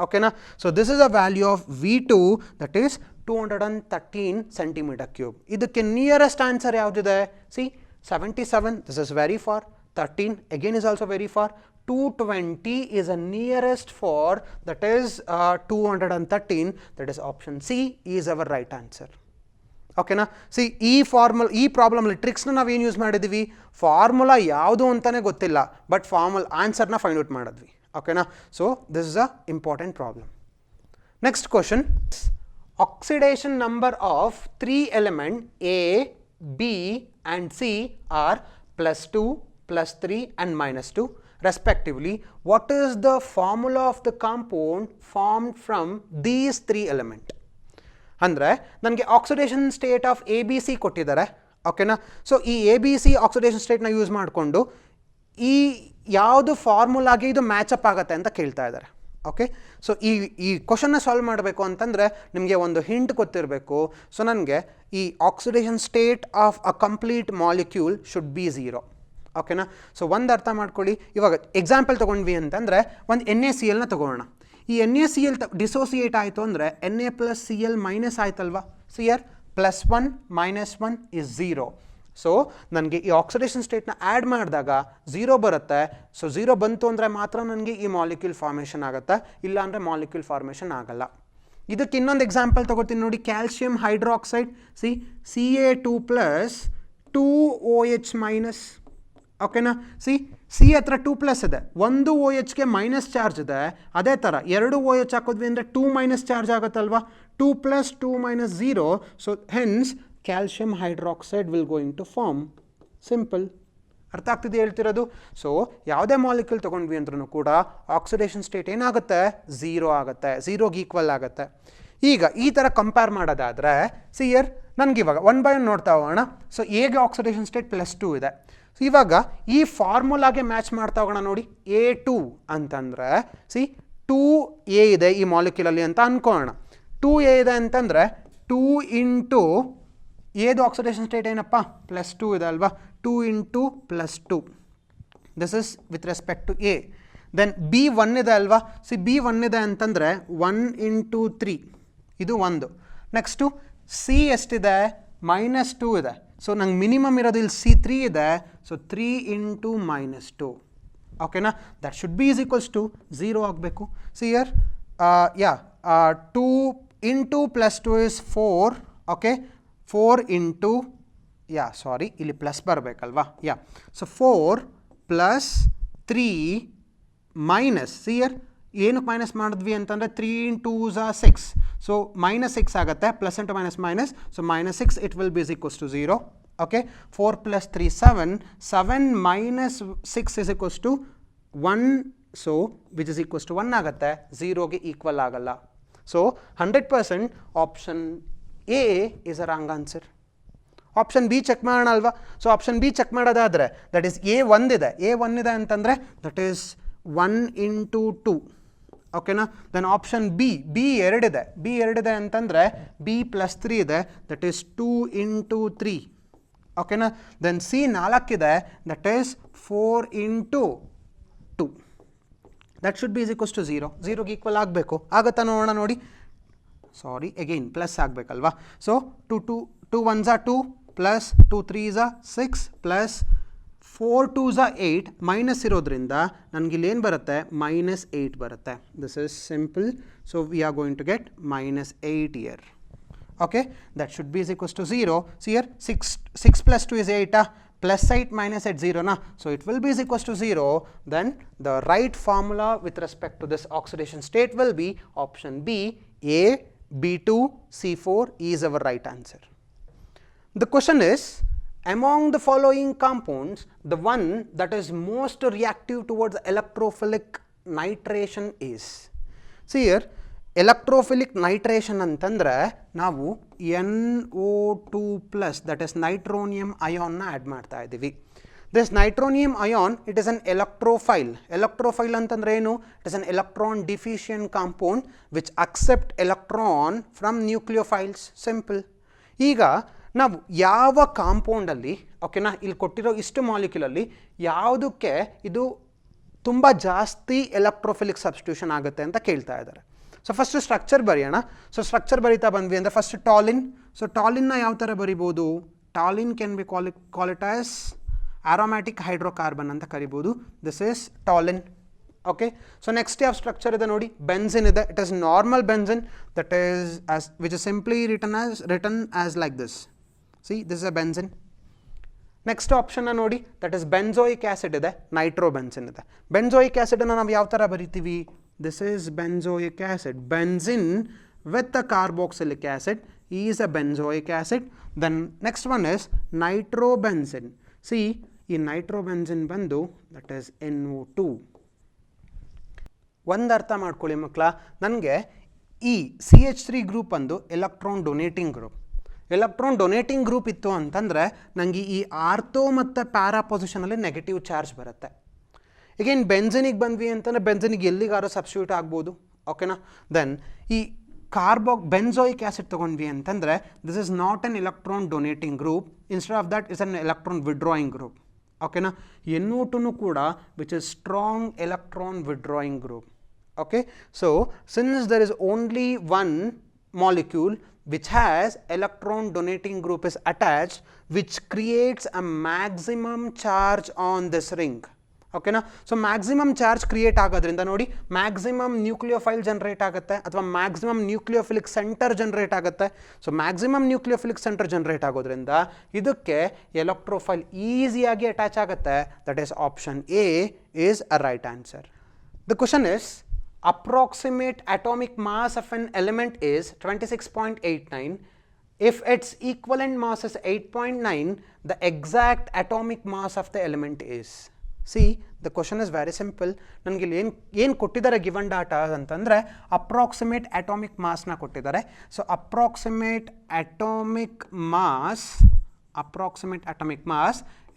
ಓಕೆನಾ? So this is a value of V2 that is 213 cm3. ಇದಕ್ಕೆ ನಿಯರೆಸ್ಟ್ ಆನ್ಸರ್ ಯಾವುದಿದೆ? 77. This is very far. 13 again is also very far. 220 is a nearest for, that is 213. That is option C is our right answer. ಓಕೆನಾ? ಈ ಪ್ರಾಬ್ಲಮಲ್ಲಿ ಟ್ರಿಕ್ಸ್ನ ನಾವೇನು ಯೂಸ್ ಮಾಡಿದ್ವಿ? ಫಾರ್ಮುಲಾ ಯಾವುದು ಅಂತಲೇ ಗೊತ್ತಿಲ್ಲ, ಬಟ್ ಆನ್ಸರ್ನ ಫೈಂಡ್ ಔಟ್ ಮಾಡಿದ್ವಿ. ಓಕೆನಾ? So this is a important problem. Next question, oxidation number of 3 element A, B and C are +2, +3 and -2 respectively. What is the formula of the compound formed from these 3 elements? ಅಂದರೆ ನನಗೆ ಆಕ್ಸಿಡೇಷನ್ ಸ್ಟೇಟ್ ಆಫ್ ABC ಕೊಟ್ಟಿದ್ದಾರೆ. ಓಕೆನಾ? ಸೊ ಈ ABC ಆಕ್ಸಿಡೇಷನ್ ಸ್ಟೇಟ್ನ ಯೂಸ್ ಮಾಡಿಕೊಂಡು ಈ ಯಾವುದು ಫಾರ್ಮುಲಾಗೆ ಇದು ಮ್ಯಾಚಪ್ ಆಗುತ್ತೆ ಅಂತ ಕೇಳ್ತಾ ಇದ್ದಾರೆ. ಓಕೆ, ಸೊ ಈ ಕ್ವಶನ್ನ ಸಾಲ್ವ್ ಮಾಡಬೇಕು ಅಂತಂದರೆ ನಿಮಗೆ ಒಂದು ಹಿಂಟ್ ಗೊತ್ತಿರಬೇಕು. ಸೊ ನನಗೆ ಈ oxidation state of a complete molecule should be 0. ಓಕೆನಾ? ಸೊ ಒಂದು ಅರ್ಥ ಮಾಡ್ಕೊಳ್ಳಿ. ಇವಾಗ ಎಕ್ಸಾಂಪಲ್ ತೊಗೊಂಡ್ವಿ ಅಂತಂದರೆ ಒಂದು NaClನ ತೊಗೊಳ್ಳೋಣ. ಈ NaCl ಡಿಸೋಸಿಯೇಟ್ ಆಯಿತು ಅಂದರೆ Na + Cl ಮೈನಸ್ ಆಯ್ತಲ್ವಾ? Here +1 -1 is 0. ಸೊ ನನಗೆ ಈ ಆಕ್ಸಿಡೇಷನ್ ಸ್ಟೇಟ್ನ ಆ್ಯಡ್ ಮಾಡಿದಾಗ 0 ಬರುತ್ತೆ. ಸೊ 0 ಬಂತು ಅಂದರೆ ಮಾತ್ರ ನನಗೆ ಈ ಮಾಲಿಕ್ಯೂಲ್ ಫಾರ್ಮೇಷನ್ ಆಗುತ್ತೆ, ಇಲ್ಲ ಅಂದರೆ ಮಾಲಿಕ್ಯೂಲ್ ಫಾರ್ಮೇಷನ್ ಆಗಲ್ಲ. ಇದಕ್ಕೆ ಇನ್ನೊಂದು ಎಕ್ಸಾಂಪಲ್ ತೊಗೋತೀನಿ ನೋಡಿ, ಕ್ಯಾಲ್ಸಿಯಂ ಹೈಡ್ರಾಕ್ಸೈಡ್. Ca2 + 2OH-. ಓಕೆನಾ? ಸಿ ಹತ್ರ 2+ ಇದೆ, ಒಂದು OHಗೆ ಮೈನಸ್ ಚಾರ್ಜ್ ಇದೆ. ಅದೇ ಥರ 2 OH ಹಾಕೋದ್ವಿ ಅಂದರೆ 2- ಚಾರ್ಜ್ ಆಗುತ್ತಲ್ವಾ? 2 + 2 - 0. So hence calcium hydroxide will going to form. Simple. ಅರ್ಥ ಆಗ್ತಿದೆ ಹೇಳ್ತಿರೋದು? ಸೊ ಯಾವುದೇ ಮಾಲಿಕ್ಯೂಲ್ ತೊಗೊಂಡ್ವಿ ಅಂದ್ರೂ ಕೂಡ ಆಕ್ಸಿಡೇಷನ್ ಸ್ಟೇಟ್ ಏನಾಗುತ್ತೆ? 0 ಆಗುತ್ತೆ, 0ಗೆ ಈಕ್ವಲ್ ಆಗುತ್ತೆ. ಈಗ ಈ ಥರ ಕಂಪೇರ್ ಮಾಡೋದಾದರೆ ಹಿಯರ್ ನನಗಿವಾಗ 1 by 1 ನೋಡ್ತಾ ಹೋಗೋಣ. ಸೊ ಎಗೆ ಆಕ್ಸಿಡೇಷನ್ ಸ್ಟೇಟ್ +2 ಇದೆ. ಸೊ ಇವಾಗ ಈ ಫಾರ್ಮುಲಾಗೆ ಮ್ಯಾಚ್ ಮಾಡ್ತಾ ಹೋಗೋಣ ನೋಡಿ. A2 ಅಂತಂದರೆ 2A ಇದೆ ಈ ಮಾಲಿಕ್ಯೂಲಲ್ಲಿ ಅಂತ ಅಂದ್ಕೊಳ್ಳೋಣ. 2A ಇದೆ ಅಂತಂದರೆ 2 ಇಂಟು ಎದು ಆಕ್ಸಿಡೇಷನ್ ಸ್ಟೇಟ್ ಏನಪ್ಪ? +2 ಇದೆ ಅಲ್ವಾ? 2 into +2. This is with respect to A. Then B1 ಇದೆ ಅಲ್ವಾ? B1 ಇದೆ ಅಂತಂದರೆ 1 ಇಂಟು 3, ಇದು 1. ನೆಕ್ಸ್ಟು C ಎಷ್ಟಿದೆ? -2 ಇದೆ. ಸೊ ನಂಗೆ ಮಿನಿಮಮ್ ಇರೋದು ಇಲ್ಲಿ C3 ಇದೆ. So 3 into -2. ಓಕೆನಾ? That should be is equals to 0 ಆಗಬೇಕು. Here 2 into plus 2 is 4, okay, 4 into, sorry, ಇಲ್ಲಿ ಪ್ಲಸ್ ಬರಬೇಕಲ್ವಾ, ಸೊ 4 ಪ್ಲಸ್ 3 ಮೈನಸ್, ಸಿಯರ್ ಏನಕ್ಕೆ ಮೈನಸ್ ಮಾಡಿದ್ವಿ ಅಂತಂದರೆ 3 into 6, ಸೊ ಮೈನಸ್ 6 ಆಗುತ್ತೆ, plus into minus minus, so minus 6 it will be is equals to 0, okay. 4 plus 3 7, 7 minus 6 is equals to 1, so which is equals to 1 ಆಗುತ್ತೆ, 0ಗೆ ಈಕ್ವಲ್ ಆಗಲ್ಲ. So 100% option A is a wrong answer. Option B check ಮಾಡೋಣ ಅಲ್ವಾ. ಸೊ ಆಪ್ಷನ್ ಬಿ ಚೆಕ್ ಮಾಡೋದಾದರೆ ದಟ್ ಈಸ್ ಎ ಒಂದಿದೆ, ಅಂತಂದರೆ ದಟ್ ಈಸ್ 1 into 2, ಓಕೆನಾ. ದೆನ್ ಆಪ್ಷನ್ ಬಿ ಎರಡಿದೆ ಅಂತಂದರೆ ಬಿ ಪ್ಲಸ್ 3 ಇದೆ, ದಟ್ ಈಸ್ 2 into 3, ಓಕೆನಾ. ದೆನ್ ಸಿ 4 ಇದೆ, that is 4 into 2, that should be is equals to 0, 0ಗೆ ಈಕ್ವಲ್ ಆಗಬೇಕು. ಆಗುತ್ತಾ ನೋಡೋಣ ನೋಡಿ, ಸಾರಿ ಅಗೈನ್ ಪ್ಲಸ್ ಆಗಬೇಕಲ್ವಾ. So 2 1s are 2 plus 2 3s are 6 plus 4 2s are 8, minus ಇರೋದ್ರಿಂದ ನನಗಿಲ್ಲೇನು ಬರುತ್ತೆ, ಮೈನಸ್ 8 ಬರುತ್ತೆ. This is simple. So we are going to get minus 8 here, okay, that should be is equals to 0. See here 6 plus 2 is 8, plus 8 minus 8 0 na, so it will be is equals to 0. Then the right formula with respect to this oxidation state will be option B, A B2 C4 is our right answer. The question is, among the following compounds, the one that is most reactive towards electrophilic nitration is, see here electrophilic nitration ಅಂತಂದರೆ ನಾವು NO2 plus that is nitronium ಅಯಾನ್ನ ಆ್ಯಡ್ ಮಾಡ್ತಾ ಇದ್ದೀವಿ. This nitronium ion it is an electrophile ಅಂತಂದ್ರೆ ಏನು, it is an electron deficient compound which accept electron from nucleophiles, simple. ಈಗ ನಾವು ಯಾವ ಕಾಂಪೌಂಡಲ್ಲಿ, ಓಕೆನಾ, ಇಲ್ಲಿ ಕೊಟ್ಟಿರೋ ಇಷ್ಟು ಮಾಲಿಕ್ಯೂಲಲ್ಲಿ ಯಾವುದಕ್ಕೆ ಇದು ತುಂಬ ಜಾಸ್ತಿ ಎಲೆಕ್ಟ್ರೋಫಿಲಿಕ್ ಸಬ್ಸ್ಟಿಟ್ಯೂಷನ್ ಆಗುತ್ತೆ ಅಂತ ಕೇಳ್ತಾ ಇದ್ದಾರೆ. ಸೊ ಫಸ್ಟ್ ಸ್ಟ್ರಕ್ಚರ್ ಬರೆಯೋಣ. ಸೊ ಸ್ಟ್ರಕ್ಚರ್ ಬರೀತಾ ಬಂದ್ವಿ ಅಂದರೆ ಫಸ್ಟ್ ಟಾಲಿನ್. ಸೊ ಟಾಲಿನ್ನ ಯಾವ ಥರ ಬರಿಬೋದು, toluene can be call it as aromatic hydrocarbon ಅಂತ ಕರಿಬೋದು. This is toluene, okay. So next ಯಾವ ಸ್ಟ್ರಕ್ಚರ್ ಇದೆ ನೋಡಿ, ಬೆನ್ಸಿನ್ ಇದೆ. It is normal benzene that is as which is simply written as like this. See this is a benzene. Next ಆಪ್ಷನ್ನ ನೋಡಿ, ದಟ್ ಇಸ್ ಬೆನ್ಜೋಯಿಕ್ ಆ್ಯಸಿಡ್ ಇದೆ, ನೈಟ್ರೋಬೆನ್ಸಿನ್ ಇದೆ. ಬೆನ್ಜೋಯಿಕ್ ಆ್ಯಸಿಡನ್ನು ನಾವು ಯಾವ ಥರ ಬರಿತೀವಿ, this is benzoic acid. Benzene with the carboxylic acid is a benzoic acid. Then next one is nitrobenzene. See, ಈ nitrobenzene ಬಂದು that is NO2. ಒಂದು ಅರ್ಥ ಮಾಡ್ಕೊಳ್ಳಿ ಮಕ್ಕಳ, ನನಗೆ ಈ CH3 ಗ್ರೂಪ್ ಒಂದು electron donating group. Electron donating group ಇತ್ತು ಅಂತಂದರೆ ನನಗೆ ಈ ಆರ್ಥೋ ಮತ್ತು ಪ್ಯಾರಾ ಪೊಸಿಷನಲ್ಲಿ ನೆಗೆಟಿವ್ ಚಾರ್ಜ್ ಬರುತ್ತೆ. ಈಗೇನು ಬೆನ್ಸಿನಿಗೆ ಬಂದ್ವಿ ಅಂತಂದರೆ ಬೆನ್ಸಿನಿಗೆ ಎಲ್ಲಿಗಾರೋ ಸಬ್ಸ್ಟಿಟ್ಯೂಟ್ ಆಗ್ಬೋದು, ಓಕೆನಾ. ದೆನ್ ಈ ಬೆನ್ಜೋಯಿಕ್ ಆ್ಯಸಿಡ್ ತೊಗೊಂಡ್ವಿ ಅಂತಂದರೆ this is not an electron donating group, instead of that is an electron withdrawing group, ಓಕೆನಾ. NO2 ಕೂಡ which is strong electron withdrawing group, okay. So since there is only one molecule which has electron donating group is attached, which creates a maximum charge on this ring, ಓಕೆನಾ. ಸೊ ಮ್ಯಾಕ್ಸಿಮಮ್ ಚಾರ್ಜ್ ಕ್ರಿಯೇಟ್ ಆಗೋದ್ರಿಂದ ನೋಡಿ ಮ್ಯಾಕ್ಸಿಮಮ್ ನ್ಯೂಕ್ಲಿಯೋಫೈಲ್ ಜನರೇಟ್ ಆಗುತ್ತೆ ಅಥವಾ ಮ್ಯಾಕ್ಸಿಮಮ್ ನ್ಯೂಕ್ಲಿಯೋಫಿಲಿಕ್ ಸೆಂಟರ್ ಜನರೇಟ್ ಆಗುತ್ತೆ. So maximum nucleophilic centre generate ಆಗೋದ್ರಿಂದ ಇದಕ್ಕೆ ಎಲೆಕ್ಟ್ರೋಫೈಲ್ ಈಸಿಯಾಗಿ ಅಟ್ಯಾಚ್ ಆಗುತ್ತೆ. That is option A is a right answer. The question is, approximate atomic mass of an element is 26.89. If its equivalent mass is 8.9, the exact atomic mass of the element is. See, the question is very simple. ನನಗೆ ಏನು ಕೊಟ್ಟಿದ್ದಾರೆ ಗಿವನ್ ಡಾಟಾ ಅಂತಂದರೆ ಅಪ್ರಾಕ್ಸಿಮೇಟ್ ಅಟಾಮಿಕ್ ಮಾಸ್ನ ಕೊಟ್ಟಿದ್ದಾರೆ. ಸೊ approximate atomic mass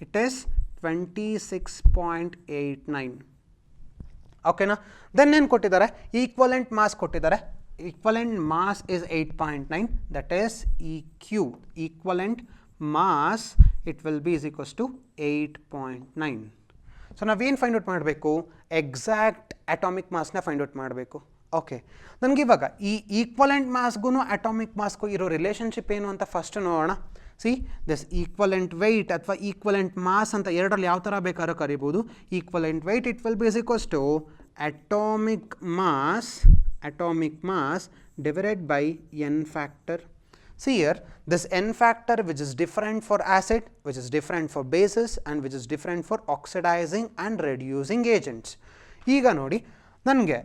it is 26.89, ಓಕೆನಾ. ದೆನ್ ಏನು ಕೊಟ್ಟಿದ್ದಾರೆ, ಈಕ್ವಲೆಂಟ್ ಮಾಸ್ ಕೊಟ್ಟಿದ್ದಾರೆ. Equivalent mass is 8.9, that is EQ, equivalent mass it will be is equals to 8.9. So ನಾವೇನು ಫೈಂಡ್ ಔಟ್ ಮಾಡಬೇಕು, ಎಕ್ಸಾಕ್ಟ್ ಅಟಾಮಿಕ್ ಮಾಸ್ನ ಫೈಂಡ್ ಔಟ್ ಮಾಡಬೇಕು, ಓಕೆ. ನನಗಿವಾಗ ಈ ಈಕ್ವಲೆಂಟ್ ಮಾಸ್ಗೂ ಅಟಾಮಿಕ್ ಮಾಸ್ಗೂ ಇರೋ ರಿಲೇಷನ್ಶಿಪ್ ಏನು ಅಂತ ಫಸ್ಟ್ ನೋಡೋಣ. ಸಿ ದಿಸ್ ಈಕ್ವಲೆಂಟ್ ವೆಯ್ಟ್ ಅಥವಾ ಈಕ್ವಲೆಂಟ್ ಮಾಸ್ ಅಂತ ಎರಡರಲ್ಲಿ ಯಾವ ಥರ ಬೇಕಾದ್ರೂ ಕರಿಬೋದು. Equivalent weight it will be is equals to atomic mass atomic mass divided by n factor. See here, this n factor which is different for acid, which is different for bases and which is different for oxidizing and reducing agents. ಈಗ ನೋಡಿ ನನಗೆ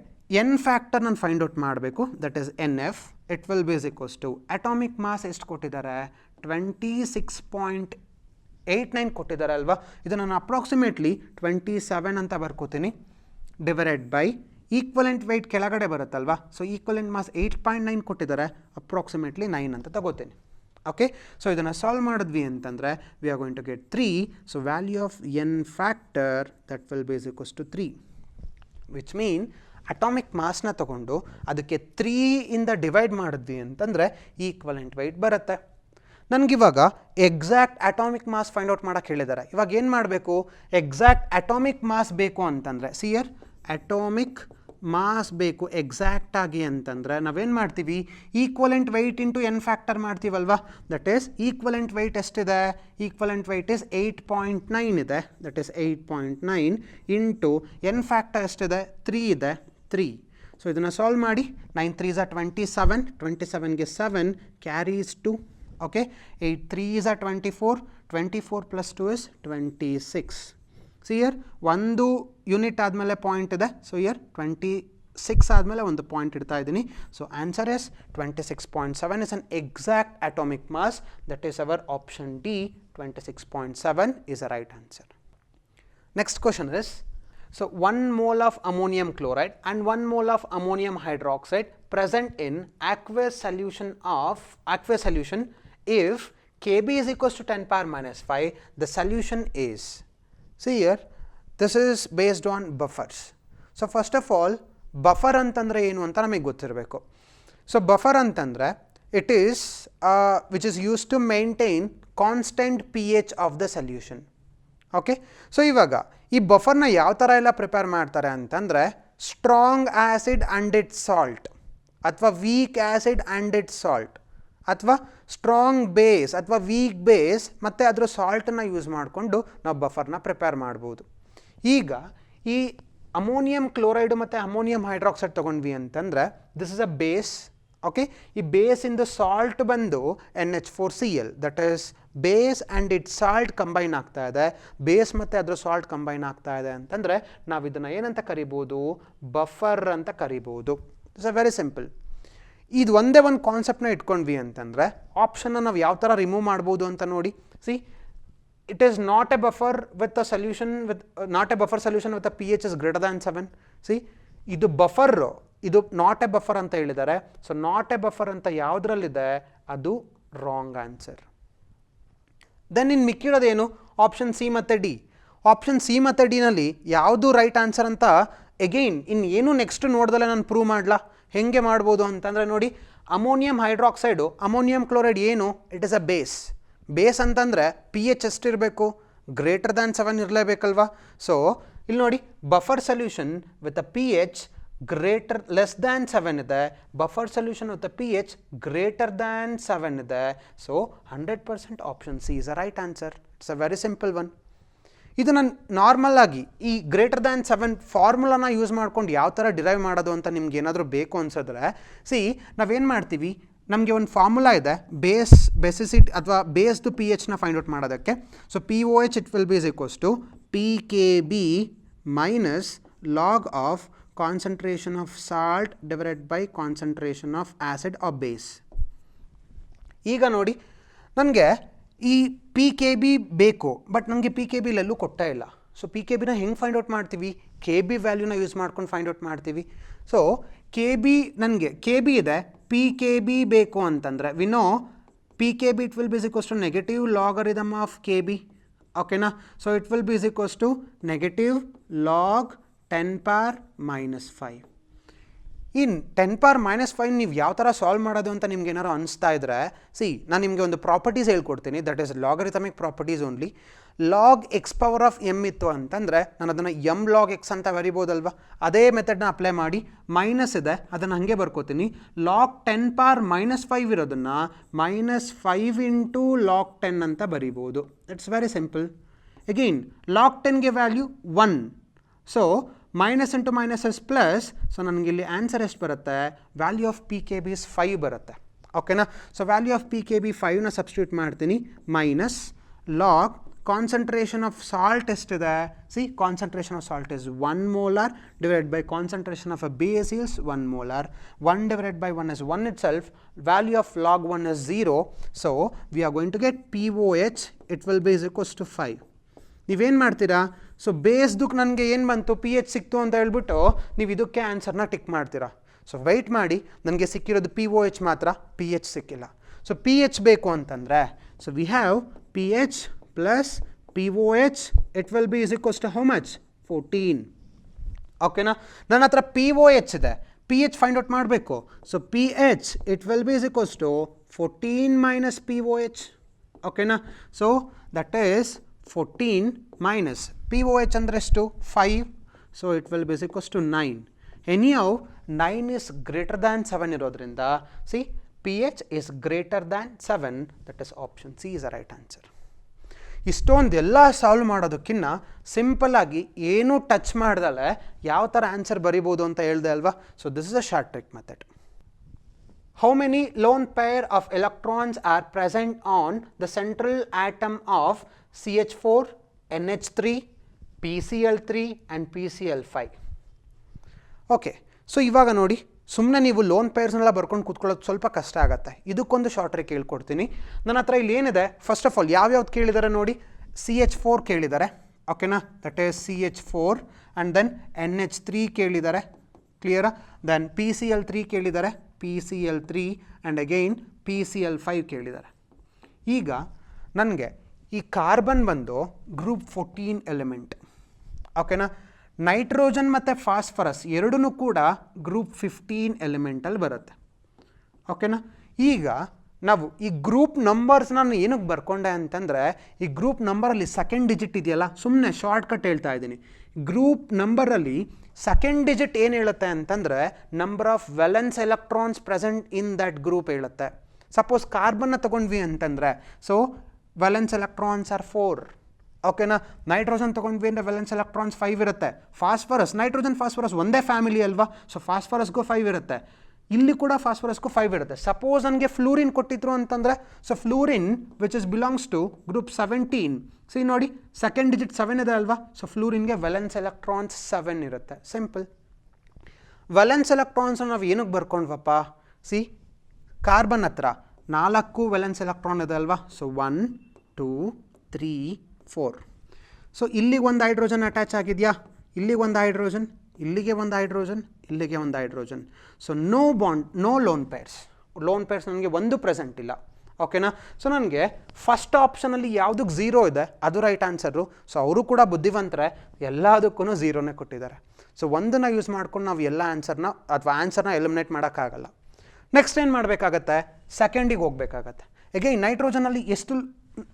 n factor ನಾನು ಫೈಂಡ್ ಔಟ್ ಮಾಡಬೇಕು, that is NF. It will be equals to atomic mass ಎಷ್ಟು ಕೊಟ್ಟಿದ್ದಾರೆ, 26.89 ಕೊಟ್ಟಿದ್ದಾರೆ ಅಲ್ವಾ. ಇದು ನಾನು ಅಪ್ರಾಕ್ಸಿಮೇಟ್ಲಿ 27 ಅಂತ ಬರ್ಕೋತೀನಿ, ಡಿವೈಡೆಡ್ ಬೈ ಈಕ್ವಲೆಂಟ್ ವೆಯ್ಟ್ ಕೆಳಗಡೆ ಬರುತ್ತಲ್ವಾ. ಸೊ ಈಕ್ವಲೆಂಟ್ ಮಾಸ್ 8.9 ಕೊಟ್ಟಿದ್ದಾರೆ, ಅಪ್ರಾಕ್ಸಿಮೇಟ್ಲಿ 9 ಅಂತ ತಗೋತೀನಿ. ಓಕೆ, ಸೊ ಇದನ್ನು ಸಾಲ್ವ್ ಮಾಡಿದ್ವಿ ಅಂತಂದರೆ we are going to get 3. So value of n factor that will be equals to 3, which mean atomic ಮಾಸ್ನ ತಗೊಂಡು ಅದಕ್ಕೆ 3 ಇಂದ ಡಿವೈಡ್ ಮಾಡಿದ್ವಿ ಅಂತಂದರೆ ಈಕ್ವಲೆಂಟ್ ವೆಯ್ಟ್ ಬರುತ್ತೆ. ನನಗಿವಾಗ exact atomic mass find out ಮಾಡೋಕ್ಕೆ ಹೇಳಿದ್ದಾರೆ. ಇವಾಗ ಏನು ಮಾಡಬೇಕು, ಎಕ್ಸಾಕ್ಟ್ ಅಟಾಮಿಕ್ ಮಾಸ್ ಬೇಕು ಅಂತಂದರೆ, ಸಿಯರ್ ಅಟಾಮಿಕ್ ಮಾಸ್ ಬೇಕು ಎಕ್ಸಾಕ್ಟಾಗಿ ಅಂತಂದರೆ ನಾವೇನು ಮಾಡ್ತೀವಿ, equivalent weight into n factor ಮಾಡ್ತೀವಲ್ವಾ. ದಟ್ ಈಸ್ ಈಕ್ವಲೆಂಟ್ ವೆಯ್ಟ್ ಎಷ್ಟಿದೆ, ಈಕ್ವಲೆಂಟ್ ವೆಯ್ಟ್ ಇಸ್ 8.9 ಇದೆ, that is 8.9 into n factor ಎಷ್ಟಿದೆ, 3 ಇದೆ, 3. ಸೊ ಇದನ್ನು ಸಾಲ್ವ್ ಮಾಡಿ, 9 3s are 27, 27ಗೆ 7 carries 2. Okay, 8 3s are 24, 24 plus 2 is 26. So here ಒಂದು ಯೂನಿಟ್ ಆದಮೇಲೆ ಪಾಯಿಂಟ್ ಇದೆ, ಸೊ ಇಯರ್ 26 ಆದಮೇಲೆ ಒಂದು ಪಾಯಿಂಟ್ ಇಡ್ತಾ ಇದ್ದೀನಿ. So answer is 26.7 is an exact atomic mass, that is our option D, 26.7 is a right answer. Next question is, so 1 mole of ammonium chloride and 1 mole of ammonium hydroxide present in aqueous solution if Kb is equals to 10 power minus 5, the solution is. See here, this is based on buffers. So first of all, buffer ಅಂತಂದರೆ ಏನು ಅಂತ ನಮಗೆ ಗೊತ್ತಿರಬೇಕು. ಸೊ ಬಫರ್ ಅಂತಂದರೆ it is which is use to maintain constant pH of the solution. Okay, so ಇವಾಗ ಈ ಬಫರ್ನ ಯಾವ ಥರ ಎಲ್ಲ ಪ್ರಿಪೇರ್ ಮಾಡ್ತಾರೆ ಅಂತಂದರೆ, strong acid and its salt, ಅಥವಾ weak acid and its salt, ಅಥವಾ ಸ್ಟ್ರಾಂಗ್ ಬೇಸ್ ಅಥವಾ ವೀಕ್ ಬೇಸ್ ಮತ್ತು ಅದರ ಸಾಲ್ಟನ್ನು ಯೂಸ್ ಮಾಡಿಕೊಂಡು ನಾವು ಬಫರ್ನ ಪ್ರಿಪೇರ್ ಮಾಡ್ಬೋದು. ಈಗ ಈ ಅಮೋನಿಯಂ ಕ್ಲೋರೈಡು ಮತ್ತು ಅಮೋನಿಯಂ ಹೈಡ್ರಾಕ್ಸೈಡ್ ತೊಗೊಂಡ್ವಿ ಅಂತಂದರೆ this is a base. Okay, ಈ ಬೇಸಿಂದ ಸಾಲ್ಟ್ ಬಂದು NH4Cl, that is base and it salt combine ಆಗ್ತಾ ಇದೆ, ಬೇಸ್ ಮತ್ತು ಅದರ ಸಾಲ್ಟ್ ಕಂಬೈನ್ ಆಗ್ತಾ ಇದೆ ಅಂತಂದರೆ ನಾವು ಇದನ್ನು ಏನಂತ ಕರಿಬೋದು, ಬಫರ್ ಅಂತ ಕರಿಬೋದು. It's a very simple. ಇದು ಒಂದೇ ಒಂದು ಕಾನ್ಸೆಪ್ಟ್ನ ಇಟ್ಕೊಂಡ್ವಿ ಅಂತಂದರೆ ಆಪ್ಷನ್ನ ನಾವು ಯಾವ ಥರ ರಿಮೂವ್ ಮಾಡ್ಬೋದು ಅಂತ ನೋಡಿ. C, it is not A buffer with a solution not A buffer solution with a pH is greater than 7. C, ಇದು ಬಫರು, ಇದು ನಾಟ್ ಎ ಬಫರ್ ಅಂತ ಹೇಳಿದ್ದಾರೆ. ಸೊ ನಾಟ್ ಎ ಬಫರ್ ಅಂತ ಯಾವುದ್ರಲ್ಲಿದೆ ಅದು ರಾಂಗ್ ಆನ್ಸರ್. ದೆನ್ ಇನ್ನು ಮಿಕ್ಕಿರೋದೇನು, ಆಪ್ಷನ್ ಸಿ ಮತ್ತು ಡಿ. ಆಪ್ಷನ್ ಸಿ ಮತ್ತು ಡಿನಲ್ಲಿ ಯಾವುದು ರೈಟ್ ಆನ್ಸರ್ ಅಂತ ಎಗೈನ್ ಇನ್ನೇನು ನೆಕ್ಸ್ಟ್ ನೋಡ್ದಲ್ಲೇ ನಾನು ಪ್ರೂವ್ ಮಾಡಲಾ. ಹೆಂಗೆ ಮಾಡ್ಬೋದು ಅಂತಂದರೆ ನೋಡಿ, ಅಮೋನಿಯಂ ಹೈಡ್ರಾಕ್ಸೈಡು ಅಮೋನಿಯಂ ಕ್ಲೋರೈಡ್ ಏನು, it is a base. Base ಅಂತಂದರೆ pH ಎಷ್ಟಿರಬೇಕು, ಗ್ರೇಟರ್ ದ್ಯಾನ್ 7 ಇರಲೇಬೇಕಲ್ವಾ. ಸೊ ಇಲ್ಲಿ ನೋಡಿ, buffer solution with a pH less than 7 ಇದೆ, buffer solution with a pH greater than 7 ಇದೆ. So 100% option C is a right answer. It's a very simple one. ಇದು ನಾನು ನಾರ್ಮಲ್ ಆಗಿ ಈ ಗ್ರೇಟರ್ ದ್ಯಾನ್ 7 ಫಾರ್ಮುಲಾನ ಯೂಸ್ ಮಾಡ್ಕೊಂಡು ಯಾವ ಥರ ಡಿರೈವ್ ಮಾಡೋದು ಅಂತ ನಿಮ್ಗೆ ಏನಾದರೂ ಬೇಕು ಅನ್ಸಿದ್ರೆ, ಸಿ ನಾವೇನು ಮಾಡ್ತೀವಿ, ನಮಗೆ ಒಂದು ಫಾರ್ಮುಲಾ ಇದೆ ಬೇಸಿಸಿಟಿ ಅಥವಾ ಬೇಸ್ದು pHನ ಫೈಂಡ್ ಔಟ್ ಮಾಡೋದಕ್ಕೆ. So POH it will be is equals to PKB minus log of concentration of salt divided by concentration of acid of base. ಈಗ ನೋಡಿ, ನನಗೆ ಈ PKB ಬೇಕು, ಬಟ್ ನನಗೆ PKB ಎಲ್ಲೂ ಕೊಟ್ಟೇ ಇಲ್ಲ. ಸೊ PKBನ ಹೆಂಗೆ ಫೈಂಡ್ ಔಟ್ ಮಾಡ್ತೀವಿ, KB ವ್ಯಾಲ್ಯೂನ ಯೂಸ್ ಮಾಡ್ಕೊಂಡು ಫೈಂಡ್ ಔಟ್ ಮಾಡ್ತೀವಿ. ಸೊ KB ನನಗೆ KB ಇದೆ, PKB ಬೇಕು ಅಂತಂದರೆ we know PKB it will be equals to negative logarithm of KB. ಓಕೆನಾ. So it will be equals to negative log 10 power minus 5. In 10 power minus 5 ನೀವು ಯಾವ ಥರ ಸಾಲ್ವ್ ಮಾಡೋದು ಅಂತ ನಿಮ್ಗೆ ಏನಾರು ಅನಿಸ್ತಾ ಇದ್ರೆ, ಸಿ ನಾನು ನಿಮಗೆ ಒಂದು ಪ್ರಾಪರ್ಟೀಸ್ ಹೇಳ್ಕೊಡ್ತೀನಿ, that is logarithmic properties only. Log X power of M ಇತ್ತು ಅಂತಂದರೆ ನಾನು ಅದನ್ನು ಎಮ್ ಲಾಗ್ ಎಕ್ಸ್ ಅಂತ ಬರಿಬೋದಲ್ವ. ಅದೇ ಮೆಥಡ್ನ ಅಪ್ಲೈ ಮಾಡಿ, ಮೈನಸ್ ಇದೆ ಅದನ್ನು ಹಾಗೆ ಬರ್ಕೋತೀನಿ. ಲಾಗ್ 10 power minus 5 ಇರೋದನ್ನು -5 ಇಂಟು ಲಾಗ್ 10 ಅಂತ ಬರಿಬೋದು. It's very simple. Again log 10ಗೆ value 1. So minus into minus is plus. So ನನಗೆ ಇಲ್ಲಿ ಆನ್ಸರ್ ಎಷ್ಟು ಬರುತ್ತೆ? Value of P K B is 5 ಬರುತ್ತೆ. ಓಕೆನಾ? So value of P K B 5ನ ಸಬ್ಸ್ಟಿಟ್ಯೂಟ್ ಮಾಡ್ತೀನಿ. Minus log concentration of salt ಎಷ್ಟಿದೆ? See, concentration of salt is 1 molar divided by concentration of a base is 1 molar. 1 divided by 1 is 1 itself. Value of log 1 is 0. So we are going to get POH. It will be is equals to 5. ನೀವೇನು ಮಾಡ್ತೀರಾ? ಸೊ ಬೇಸ್ದಕ್ಕೆ ನನಗೆ ಏನು ಬಂತು? ಪಿ ಎಚ್ ಸಿಕ್ತು ಅಂತ ಹೇಳ್ಬಿಟ್ಟು ನೀವು ಇದಕ್ಕೆ ಆನ್ಸರ್ನ ಟಿಕ್ ಮಾಡ್ತೀರಾ. ಸೊ ವೆಯ್ಟ್ ಮಾಡಿ, ನನಗೆ ಸಿಕ್ಕಿರೋದು ಪಿ ಒ ಎಚ್ ಮಾತ್ರ, ಪಿ ಎಚ್ ಸಿಕ್ಕಿಲ್ಲ. ಸೊ ಪಿ ಎಚ್ ಬೇಕು ಅಂತಂದರೆ, so we have P H plus P O H. It will be is equals to how much? 14. ಓಕೆನಾ? ನನ್ನ ಹತ್ರ ಪಿ ಒ ಎಚ್ ಇದೆ, ಪಿ ಎಚ್ ಫೈಂಡ್ ಔಟ್ ಮಾಡಬೇಕು. So P H it will be is equals to 14 minus P O H. ಓಕೆನಾ? So that is 14 minus P O H ಅಂದರೆ ಎಷ್ಟು? 5. So it will be equals to 9. Anyhow 9 is greater than 7 ಇರೋದ್ರಿಂದ C P H is greater than 7. That is option C is a right answer. ಇಷ್ಟೊಂದೆಲ್ಲ ಸಾಲ್ವ್ ಮಾಡೋದಕ್ಕಿಂತ ಸಿಂಪಲ್ಲಾಗಿ ಏನೂ ಟಚ್ ಮಾಡ್ದಲೆ ಯಾವ ಥರ ಆನ್ಸರ್ ಬರಿಬೋದು ಅಂತ ಹೇಳ್ದೆ ಅಲ್ವಾ? So this is a short trick method. How many lone pair of electrons are present on the central atom of CH4, NH3, PCl3 and PCl5? Okay, so ಇವಾಗ ನೋಡಿ, ಸುಮ್ಮನೆ ನೀವು ಲೋನ್ ಪೇರ್ಸ್ನೆಲ್ಲ ಬರ್ಕೊಂಡು ಕೂತ್ಕೊಳ್ಳೋದು ಸ್ವಲ್ಪ ಕಷ್ಟ ಆಗುತ್ತೆ. ಇದಕ್ಕೊಂದು ಶಾರ್ಟ್ ಟ್ರಿಕ್ ಹೇಳ್ಕೊಡ್ತೀನಿ. ನನ್ನ ಹತ್ರ ಇಲ್ಲಿ ಏನಿದೆ, ಫಸ್ಟ್ ಆಫ್ ಆಲ್ ಯಾವ್ಯಾವ್ದು ಕೇಳಿದ್ದಾರೆ ನೋಡಿ. CH4 ಕೇಳಿದ್ದಾರೆ. ಓಕೆನಾ? That is CH4 and then NH3 ಕೇಳಿದ್ದಾರೆ. ಕ್ಲಿಯರಾ? ದೆನ್ PCl3 ಕೇಳಿದ್ದಾರೆ, PCl3 ಆ್ಯಂಡ್ ಅಗೈನ್ PCl5 ಕೇಳಿದ್ದಾರೆ. ಈಗ ನನಗೆ ಈ ಕಾರ್ಬನ್ ಬಂದು ಗ್ರೂಪ್ 14 ಎಲಿಮೆಂಟ್. ಓಕೆನಾ? ನೈಟ್ರೋಜನ್ ಮತ್ತು ಫಾಸ್ಫರಸ್ ಎರಡೂ ಕೂಡ ಗ್ರೂಪ್ 15 ಎಲಿಮೆಂಟಲ್ಲಿ ಬರುತ್ತೆ. ಓಕೆನಾ? ಈಗ ನಾವು ಈ ಗ್ರೂಪ್ ನಂಬರ್ಸ್ ನಾನು ಏನಕ್ಕೆ ಬರ್ಕೊಂಡೆ ಅಂತಂದರೆ, ಈ ಗ್ರೂಪ್ ನಂಬರಲ್ಲಿ ಸೆಕೆಂಡ್ ಡಿಜಿಟ್ ಇದೆಯಲ್ಲ, ಸುಮ್ಮನೆ ಶಾರ್ಟ್ಕಟ್ ಹೇಳ್ತಾ ಇದ್ದೀನಿ. ಗ್ರೂಪ್ ನಂಬರಲ್ಲಿ ಸೆಕೆಂಡ್ ಡಿಜಿಟ್ ಏನು ಹೇಳುತ್ತೆ ಅಂತಂದರೆ number of valence electrons present in that group ಹೇಳುತ್ತೆ. ಸಪೋಸ್ ಕಾರ್ಬನ್ನ ತೊಗೊಂಡ್ವಿ ಅಂತಂದರೆ, ಸೊ ವೆಲೆನ್ಸ್ ಎಲೆಕ್ಟ್ರಾನ್ಸ್ ಆರ್ 4. ಓಕೆನಾ? ನೈಟ್ರೋಜನ್ ತೊಗೊಂಡ್ವಿ ಅಂದರೆ ವೆಲೆನ್ಸ್ ಎಲೆಕ್ಟ್ರಾನ್ಸ್ 5 ಇರುತ್ತೆ. ಫಾಸ್ಫರಸ್, ನೈಟ್ರೋಜನ್ ಫಾಸ್ಫರಸ್ ಒಂದೇ ಫ್ಯಾಮಿಲಿ ಅಲ್ವಾ? ಸೊ ಫಾಸ್ಫರಸ್ಗೂ 5 ಇರುತ್ತೆ. ಇಲ್ಲಿ ಕೂಡ ಫಾಸ್ಫರಸ್ಗೂ 5 ಇರುತ್ತೆ. ಸಪೋಸ್ ನನಗೆ ಫ್ಲೂರಿನ್ ಕೊಟ್ಟಿದ್ರು ಅಂತಂದರೆ, so fluorine which is belongs to group 17. See ನೋಡಿ, ಸೆಕೆಂಡ್ ಡಿಜಿಟ್ 7 ಇದೆ ಅಲ್ವಾ? ಸೊ ಫ್ಲೂರಿನ್ಗೆ ವೆಲೆನ್ಸ್ ಎಲೆಕ್ಟ್ರಾನ್ಸ್ 7 ಇರುತ್ತೆ. ಸಿಂಪಲ್. ವೆಲೆನ್ಸ್ ಎಲೆಕ್ಟ್ರಾನ್ಸ್ ನಾವು ಏನಕ್ಕೆ ಬರ್ಕೊಂಡ್ವಪ್ಪ? ಸಿ, ಕಾರ್ಬನ್ ಹತ್ರ 4 ವೆಲೆನ್ಸ್ ಎಲೆಕ್ಟ್ರಾನ್ ಇದೆ ಅಲ್ವಾ? ಸೊ 1 2 3 4. ಸೊ ಇಲ್ಲಿಗೆ ಒಂದು ಹೈಡ್ರೋಜನ್ ಅಟ್ಯಾಚ್ ಆಗಿದೆಯಾ? ಇಲ್ಲಿಗೆ ಒಂದು ಹೈಡ್ರೋಜನ್, ಇಲ್ಲಿಗೆ ಒಂದು ಹೈಡ್ರೋಜನ್, ಇಲ್ಲಿಗೆ ಒಂದು hydrogen. So no bond, no lone pairs. Lone pairs ನನಗೆ ಒಂದು ಪ್ರೆಸೆಂಟ್ ಇಲ್ಲ. ಓಕೆನಾ? ಸೊ ನನಗೆ ಫಸ್ಟ್ ಆಪ್ಷನಲ್ಲಿ ಯಾವುದಕ್ಕೆ 0 ಇದೆ ಅದು ರೈಟ್ ಆನ್ಸರು. ಸೊ ಅವರು ಕೂಡ ಬುದ್ಧಿವಂತರೆ, ಎಲ್ಲದಕ್ಕೂ 0ನೇ ಕೊಟ್ಟಿದ್ದಾರೆ. ಸೊ ಒಂದನ್ನು ಯೂಸ್ ಮಾಡ್ಕೊಂಡು ನಾವು ಎಲ್ಲ ಆನ್ಸರ್ನ ಅಥವಾ ಆನ್ಸರ್ನ ಎಲಿಮಿನೇಟ್ ಮಾಡೋಕ್ಕಾಗಲ್ಲ. ನೆಕ್ಸ್ಟ್ ಏನು ಮಾಡಬೇಕಾಗತ್ತೆ? ಸೆಕೆಂಡಿಗೆ ಹೋಗಬೇಕಾಗತ್ತೆ. ಎಗೈನ್ ನೈಟ್ರೋಜನಲ್ಲಿ ಎಷ್ಟು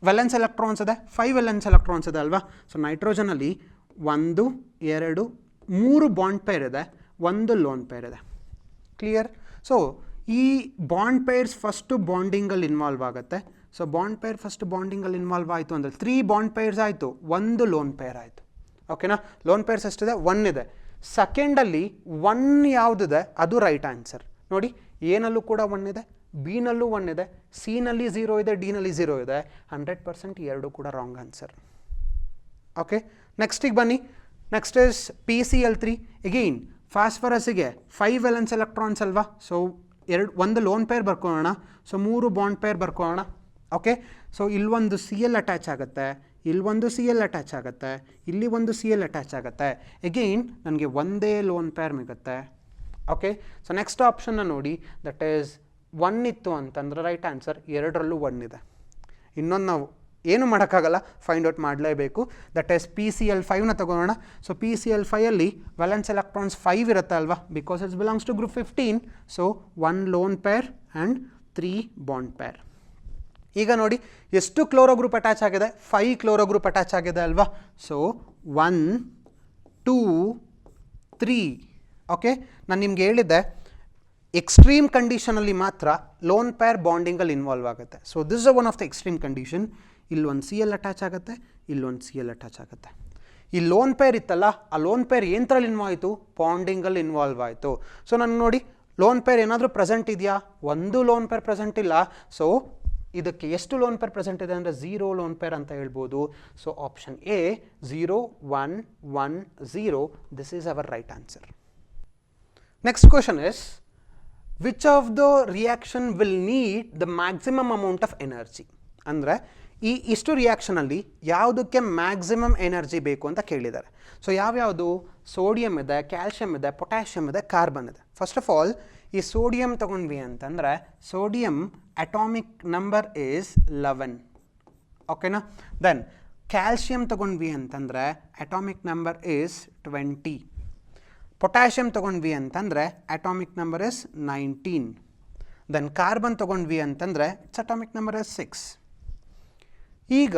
ವೆಲೆನ್ಸ್ ಎಲೆಕ್ಟ್ರಾನ್ಸ್ ಇದೆ? 5 ವೆಲೆನ್ಸ್ ಎಲೆಕ್ಟ್ರಾನ್ಸ್ ಇದೆ ಅಲ್ವಾ? ಸೊ ನೈಟ್ರೋಜನಲ್ಲಿ 1 2 3 ಬಾಂಡ್ ಪೇರ್ ಇದೆ, 1 ಲೋನ್ ಪೇರ್ ಇದೆ. ಕ್ಲಿಯರ್? ಸೊ ಈ ಬಾಂಡ್ ಪೇರ್ಸ್ ಫಸ್ಟು ಬಾಂಡಿಂಗಲ್ಲಿ ಇನ್ವಾಲ್ವ್ ಆಗುತ್ತೆ. ಸೊ ಬಾಂಡ್ ಪೇರ್ ಫಸ್ಟ್ ಬಾಂಡಿಂಗಲ್ಲಿ ಇನ್ವಾಲ್ವ್ ಆಯಿತು ಅಂದರೆ 3 ಬಾಂಡ್ ಪೇರ್ಸ್ ಆಯಿತು, 1 ಲೋನ್ ಪೇರ್ ಆಯಿತು. ಓಕೆನಾ? ಲೋನ್ ಪೇರ್ಸ್ ಎಷ್ಟಿದೆ? 1 ಇದೆ. ಸೆಕೆಂಡಲ್ಲಿ 1 ಯಾವುದಿದೆ ಅದು ರೈಟ್ ಆನ್ಸರ್. ನೋಡಿ, ಎನಲ್ಲೂ ಕೂಡ 1 ಇದೆ, ಬಿನಲ್ಲೂ 1 ಇದೆ, ಸಿನಲ್ಲಿ 0 ಇದೆ, ಡಿನಲ್ಲಿ 0 ಇದೆ. 100% ಎರಡು ಕೂಡ ರಾಂಗ್ ಆನ್ಸರ್. ಓಕೆ, ನೆಕ್ಸ್ಟಿಗೆ ಬನ್ನಿ. Next is PCl3. ಎಗೈನ್ ಫಾಸ್ಫರಸ್ಸಿಗೆ 5 ವೆಲೆನ್ಸ್ ಎಲೆಕ್ಟ್ರಾನ್ಸ್ ಅಲ್ವಾ? ಸೊ 1 ಲೋನ್ ಪೇರ್ ಬರ್ಕೊಳ್ಳೋಣ. ಸೊ 3 ಬಾಂಡ್ ಪೇರ್ ಬರ್ಕೊಳ್ಳೋಣ. ಓಕೆ, ಸೊ ಇಲ್ಲೊಂದು Cl ಅಟ್ಯಾಚ್ ಆಗುತ್ತೆ, ಇಲ್ಲೊಂದು Cl ಅಟ್ಯಾಚ್ ಆಗುತ್ತೆ, ಇಲ್ಲಿ ಒಂದು Cl ಅಟ್ಯಾಚ್ ಆಗುತ್ತೆ. ಎಗೈನ್ ನನಗೆ ಒಂದೇ ಲೋನ್ ಪೇರ್ ಸಿಗುತ್ತೆ. ಓಕೆ, ಸೊ ನೆಕ್ಸ್ಟ್ ಆಪ್ಷನ್ನ ನೋಡಿ, ದಟ್ ಈಸ್ 1 ಇತ್ತು ಅಂತಂದ್ರೆ ರೈಟ್ ಆನ್ಸರ್. ಎರಡರಲ್ಲೂ 1 ಇದೆ. ಇನ್ನೊಂದು ನಾವು ಏನು ಮಾಡೋಕ್ಕಾಗಲ್ಲ, ಫೈಂಡ್ ಔಟ್ ಮಾಡಲೇಬೇಕು. ದಟ್ ಈಸ್ PCl5ನ ತಗೊಳ್ಳೋಣ. ಸೊ PCl5ಅಲ್ಲಿ ವೆಲೆನ್ಸ್ ಎಲೆಕ್ಟ್ರಾನ್ಸ್ 5 ಇರುತ್ತೆ ಅಲ್ವಾ? Because it's belongs to group 15. So 1 lone pair and 3 bond pair. ಈಗ ನೋಡಿ, ಎಷ್ಟು ಕ್ಲೋರೋ ಗ್ರೂಪ್ ಅಟ್ಯಾಚ್ ಆಗಿದೆ? 5 ಕ್ಲೋರೋ ಗ್ರೂಪ್ ಅಟ್ಯಾಚ್ ಆಗಿದೆ ಅಲ್ವಾ? ಸೊ 1 2 3. ಓಕೆ, ನಾನು ನಿಮ್ಗೆ ಹೇಳಿದ್ದೆ ಎಕ್ಸ್ಟ್ರೀಮ್ ಕಂಡೀಷನಲ್ಲಿ ಮಾತ್ರ ಲೋನ್ ಪೇರ್ ಬಾಂಡಿಂಗಲ್ಲಿ ಇನ್ವಾಲ್ವ್ ಆಗುತ್ತೆ. So this is one of the extreme condition. ಇಲ್ಲೊಂದು Cl ಅಟ್ಯಾಚ್ ಆಗುತ್ತೆ, ಇಲ್ಲೊಂದು Cl ಅಟ್ಯಾಚ್ ಆಗುತ್ತೆ. ಈ ಲೋನ್ ಪೇರ್ ಇತ್ತಲ್ಲ, ಆ ಲೋನ್ ಪೇರ್ ಏನರಲ್ಲಿ ಇನ್ವಾಲ್ವ್ ಆಯಿತು? ಬಾಂಡಿಂಗಲ್ಲಿ ಇನ್ವಾಲ್ವ್ ಆಯಿತು. ಸೊ ನನಗೆ ನೋಡಿ ಲೋನ್ ಪೇರ್ ಏನಾದರೂ ಪ್ರೆಸೆಂಟ್ ಇದೆಯಾ? ಒಂದು ಲೋನ್ ಪೇರ್ ಪ್ರೆಸೆಂಟ್ ಇಲ್ಲ. ಸೊ ಇದಕ್ಕೆ ಎಷ್ಟು ಲೋನ್ ಪೇರ್ ಪ್ರೆಸೆಂಟ್ ಇದೆ ಅಂದರೆ 0 ಲೋನ್ ಪೇರ್ ಅಂತ ಹೇಳ್ಬೋದು. So option A 0 1 1 0, this is our right answer. Next question is, which of the reaction will need the maximum amount of energy? ಅಂದರೆ ಇಷ್ಟು ರಿಯಾಕ್ಷನಲ್ಲಿ ಯಾವುದಕ್ಕೆ ಮ್ಯಾಕ್ಸಿಮಮ್ ಎನರ್ಜಿ ಬೇಕು ಅಂತ ಕೇಳಿದ್ದಾರೆ. ಸೊ ಯಾವ್ಯಾವುದು? ಸೋಡಿಯಂ ಇದೆ, ಕ್ಯಾಲ್ಶಿಯಂ ಇದೆ, ಪೊಟ್ಯಾಷಿಯಮ್ ಇದೆ, ಕಾರ್ಬನ್ ಇದೆ. ಫಸ್ಟ್ ಆಫ್ ಆಲ್ ಈ ಸೋಡಿಯಂ ತಗೊಂಡ್ವಿ ಅಂತಂದರೆ ಸೋಡಿಯಂ ಅಟಾಮಿಕ್ ನಂಬರ್ ಈಸ್ 11, ಓಕೆನಾ. ದೆನ್ ಕ್ಯಾಲ್ಶಿಯಂ ತಗೊಂಡ್ವಿ ಅಂತಂದರೆ ಅಟಾಮಿಕ್ ನಂಬರ್ ಈಸ್ 20. ಪೊಟ್ಯಾಷಿಯಮ್ ತಗೊಂಡ್ವಿ ಅಂತಂದರೆ atomic number is 19. Then carbon ತಗೊಂಡ್ವಿ ಅಂತಂದರೆ ಇಟ್ಸ್ ಅಟಾಮಿಕ್ ನಂಬರ್ ಇಸ್ 6. ಈಗ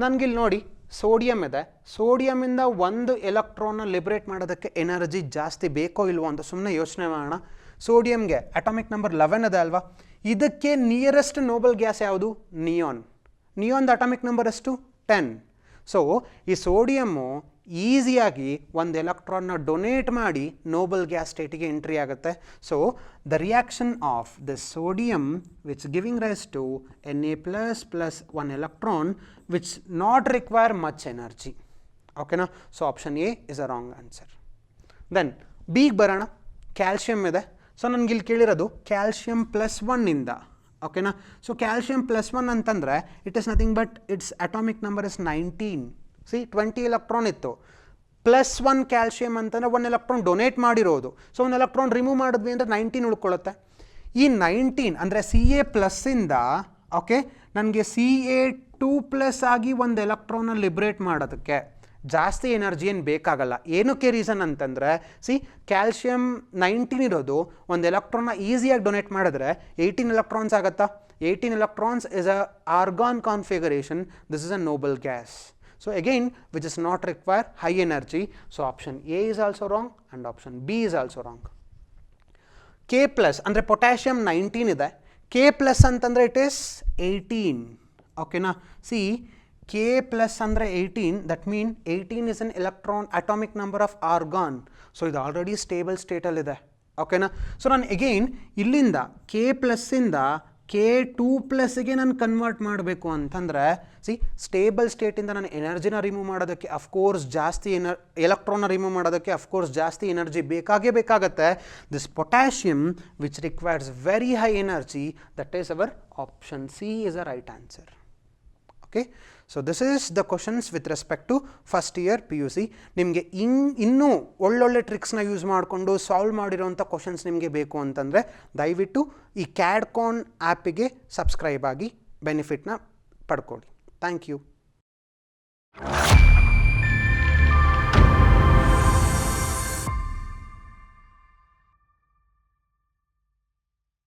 ನನಗಿಲ್ಲಿ ನೋಡಿ ಸೋಡಿಯಂ ಇದೆ, ಸೋಡಿಯಮಿಂದ ಒಂದು ಎಲೆಕ್ಟ್ರಾನ್ನ ಲಿಬರೇಟ್ ಮಾಡೋದಕ್ಕೆ ಎನರ್ಜಿ ಜಾಸ್ತಿ ಬೇಕೋ ಇಲ್ವೋ ಅಂತ ಸುಮ್ಮನೆ ಯೋಚನೆ ಮಾಡೋಣ. ಸೋಡಿಯಂಗೆ ಅಟಾಮಿಕ್ ನಂಬರ್ 11 ಇದೆ ಅಲ್ವಾ, ಇದಕ್ಕೆ ನಿಯರೆಸ್ಟ್ ನೋಬಲ್ ಗ್ಯಾಸ್ ಯಾವುದು? ನಿಯಾನ್. ನಿಯಾನ್ದ ಅಟಾಮಿಕ್ ನಂಬರ್ ಎಷ್ಟು? 10. ಸೊ ಈ ಸೋಡಿಯಮ್ಮು ಈಸಿಯಾಗಿ ಒಂದು ಎಲೆಕ್ಟ್ರಾನ್ನ ಡೊನೇಟ್ ಮಾಡಿ ನೋಬಲ್ ಗ್ಯಾಸ್ ಸ್ಟೇಟಿಗೆ ಎಂಟ್ರಿ ಆಗುತ್ತೆ. So the reaction of the sodium which giving rise to Na++ 1 electron which not require much energy, ಓಕೆನಾ. So option A is a wrong answer. Then ಬಿಗೆ ಬರೋಣ. ಕ್ಯಾಲ್ಶಿಯಂ ಇದೆ. ಸೊ ನನಗಿಲ್ಲಿ ಕೇಳಿರೋದು ಕ್ಯಾಲ್ಶಿಯಂ +1 ಇಂದ, ಓಕೆನಾ. ಸೊ ಕ್ಯಾಲ್ಶಿಯಂ +1 ಅಂತಂದರೆ it is nothing but it's atomic number is 19. 20 electron ಇತ್ತು, +1 ಕ್ಯಾಲ್ಶಿಯಂ ಅಂತಂದರೆ 1 ಎಲೆಕ್ಟ್ರಾನ್ ಡೊನೇಟ್ ಮಾಡಿರೋದು. ಸೊ 1 ಎಲೆಕ್ಟ್ರಾನ್ ರಿಮೂವ್ ಮಾಡಿದ್ವಿ ಅಂದರೆ 19 ಉಳ್ಕೊಳ್ಳುತ್ತೆ. ಈ 19 ಅಂದರೆ Ca+ಇಂದ ಓಕೆ ನನಗೆ Ca2+ ಆಗಿ ಒಂದು ಎಲೆಕ್ಟ್ರಾನ್ನ ಲಿಬ್ರೇಟ್ ಮಾಡೋದಕ್ಕೆ ಜಾಸ್ತಿ ಎನರ್ಜಿ ಏನು ಬೇಕಾಗಲ್ಲ. ಏನಕ್ಕೆ ರೀಸನ್ ಅಂತಂದರೆ ಕ್ಯಾಲ್ಶಿಯಂ 19 ಇರೋದು ಒಂದು ಎಲೆಕ್ಟ್ರಾನ್ನ ಈಸಿಯಾಗಿ ಡೊನೇಟ್ ಮಾಡಿದ್ರೆ 18 ಎಲೆಕ್ಟ್ರಾನ್ಸ್ ಆಗುತ್ತಾ? 18 electrons is a argon configuration. This is a noble gas. So again, which does not require high energy. So option A is also wrong and option B is also wrong. K plus andre potassium 19 ide. K plus antandre it is 18. Okay na? See, K plus andre 18, that means 18 is an electron atomic number of argon. So it already stable state alli ide. Okay na? So nan again illinda K plus inda K2+ ಗೆ ನಾನು ಕನ್ವರ್ಟ್ ಮಾಡಬೇಕು ಅಂತಂದರೆ ಸ್ಟೇಬಲ್ ಸ್ಟೇಟಿಂದ ನಾನು ಎನರ್ಜಿನ ರಿಮೂವ್ ಮಾಡೋದಕ್ಕೆ ಅಫ್ಕೋರ್ಸ್ ಜಾಸ್ತಿ ಎಲೆಕ್ಟ್ರಾನ್ನ ರಿಮೂವ್ ಮಾಡೋದಕ್ಕೆ ಅಫ್ಕೋರ್ಸ್ ಜಾಸ್ತಿ ಎನರ್ಜಿ ಬೇಕಾಗತ್ತೆ. This potassium which requires very high energy, that is our option C is a right answer. Okay, so this is the questions with respect to first year PUC. ನಿಮಗೆ ಇನ್ನೂ ಒಳ್ಳೊಳ್ಳೆ ಟ್ರಿಕ್ಸ್ನ ಯೂಸ್ ಮಾಡಿಕೊಂಡು ಸಾಲ್ವ್ ಮಾಡಿರೋಂಥ ಕ್ವಶನ್ಸ್ ನಿಮಗೆ ಬೇಕು ಅಂತಂದರೆ ದಯವಿಟ್ಟು ಈ ಕ್ಯಾಡ್ಕಾನ್ ಆ್ಯಪಿಗೆ ಸಬ್ಸ್ಕ್ರೈಬ್ ಆಗಿ ಬೆನಿಫಿಟ್ನ ಪಡ್ಕೊಳ್ಳಿ. Thank you.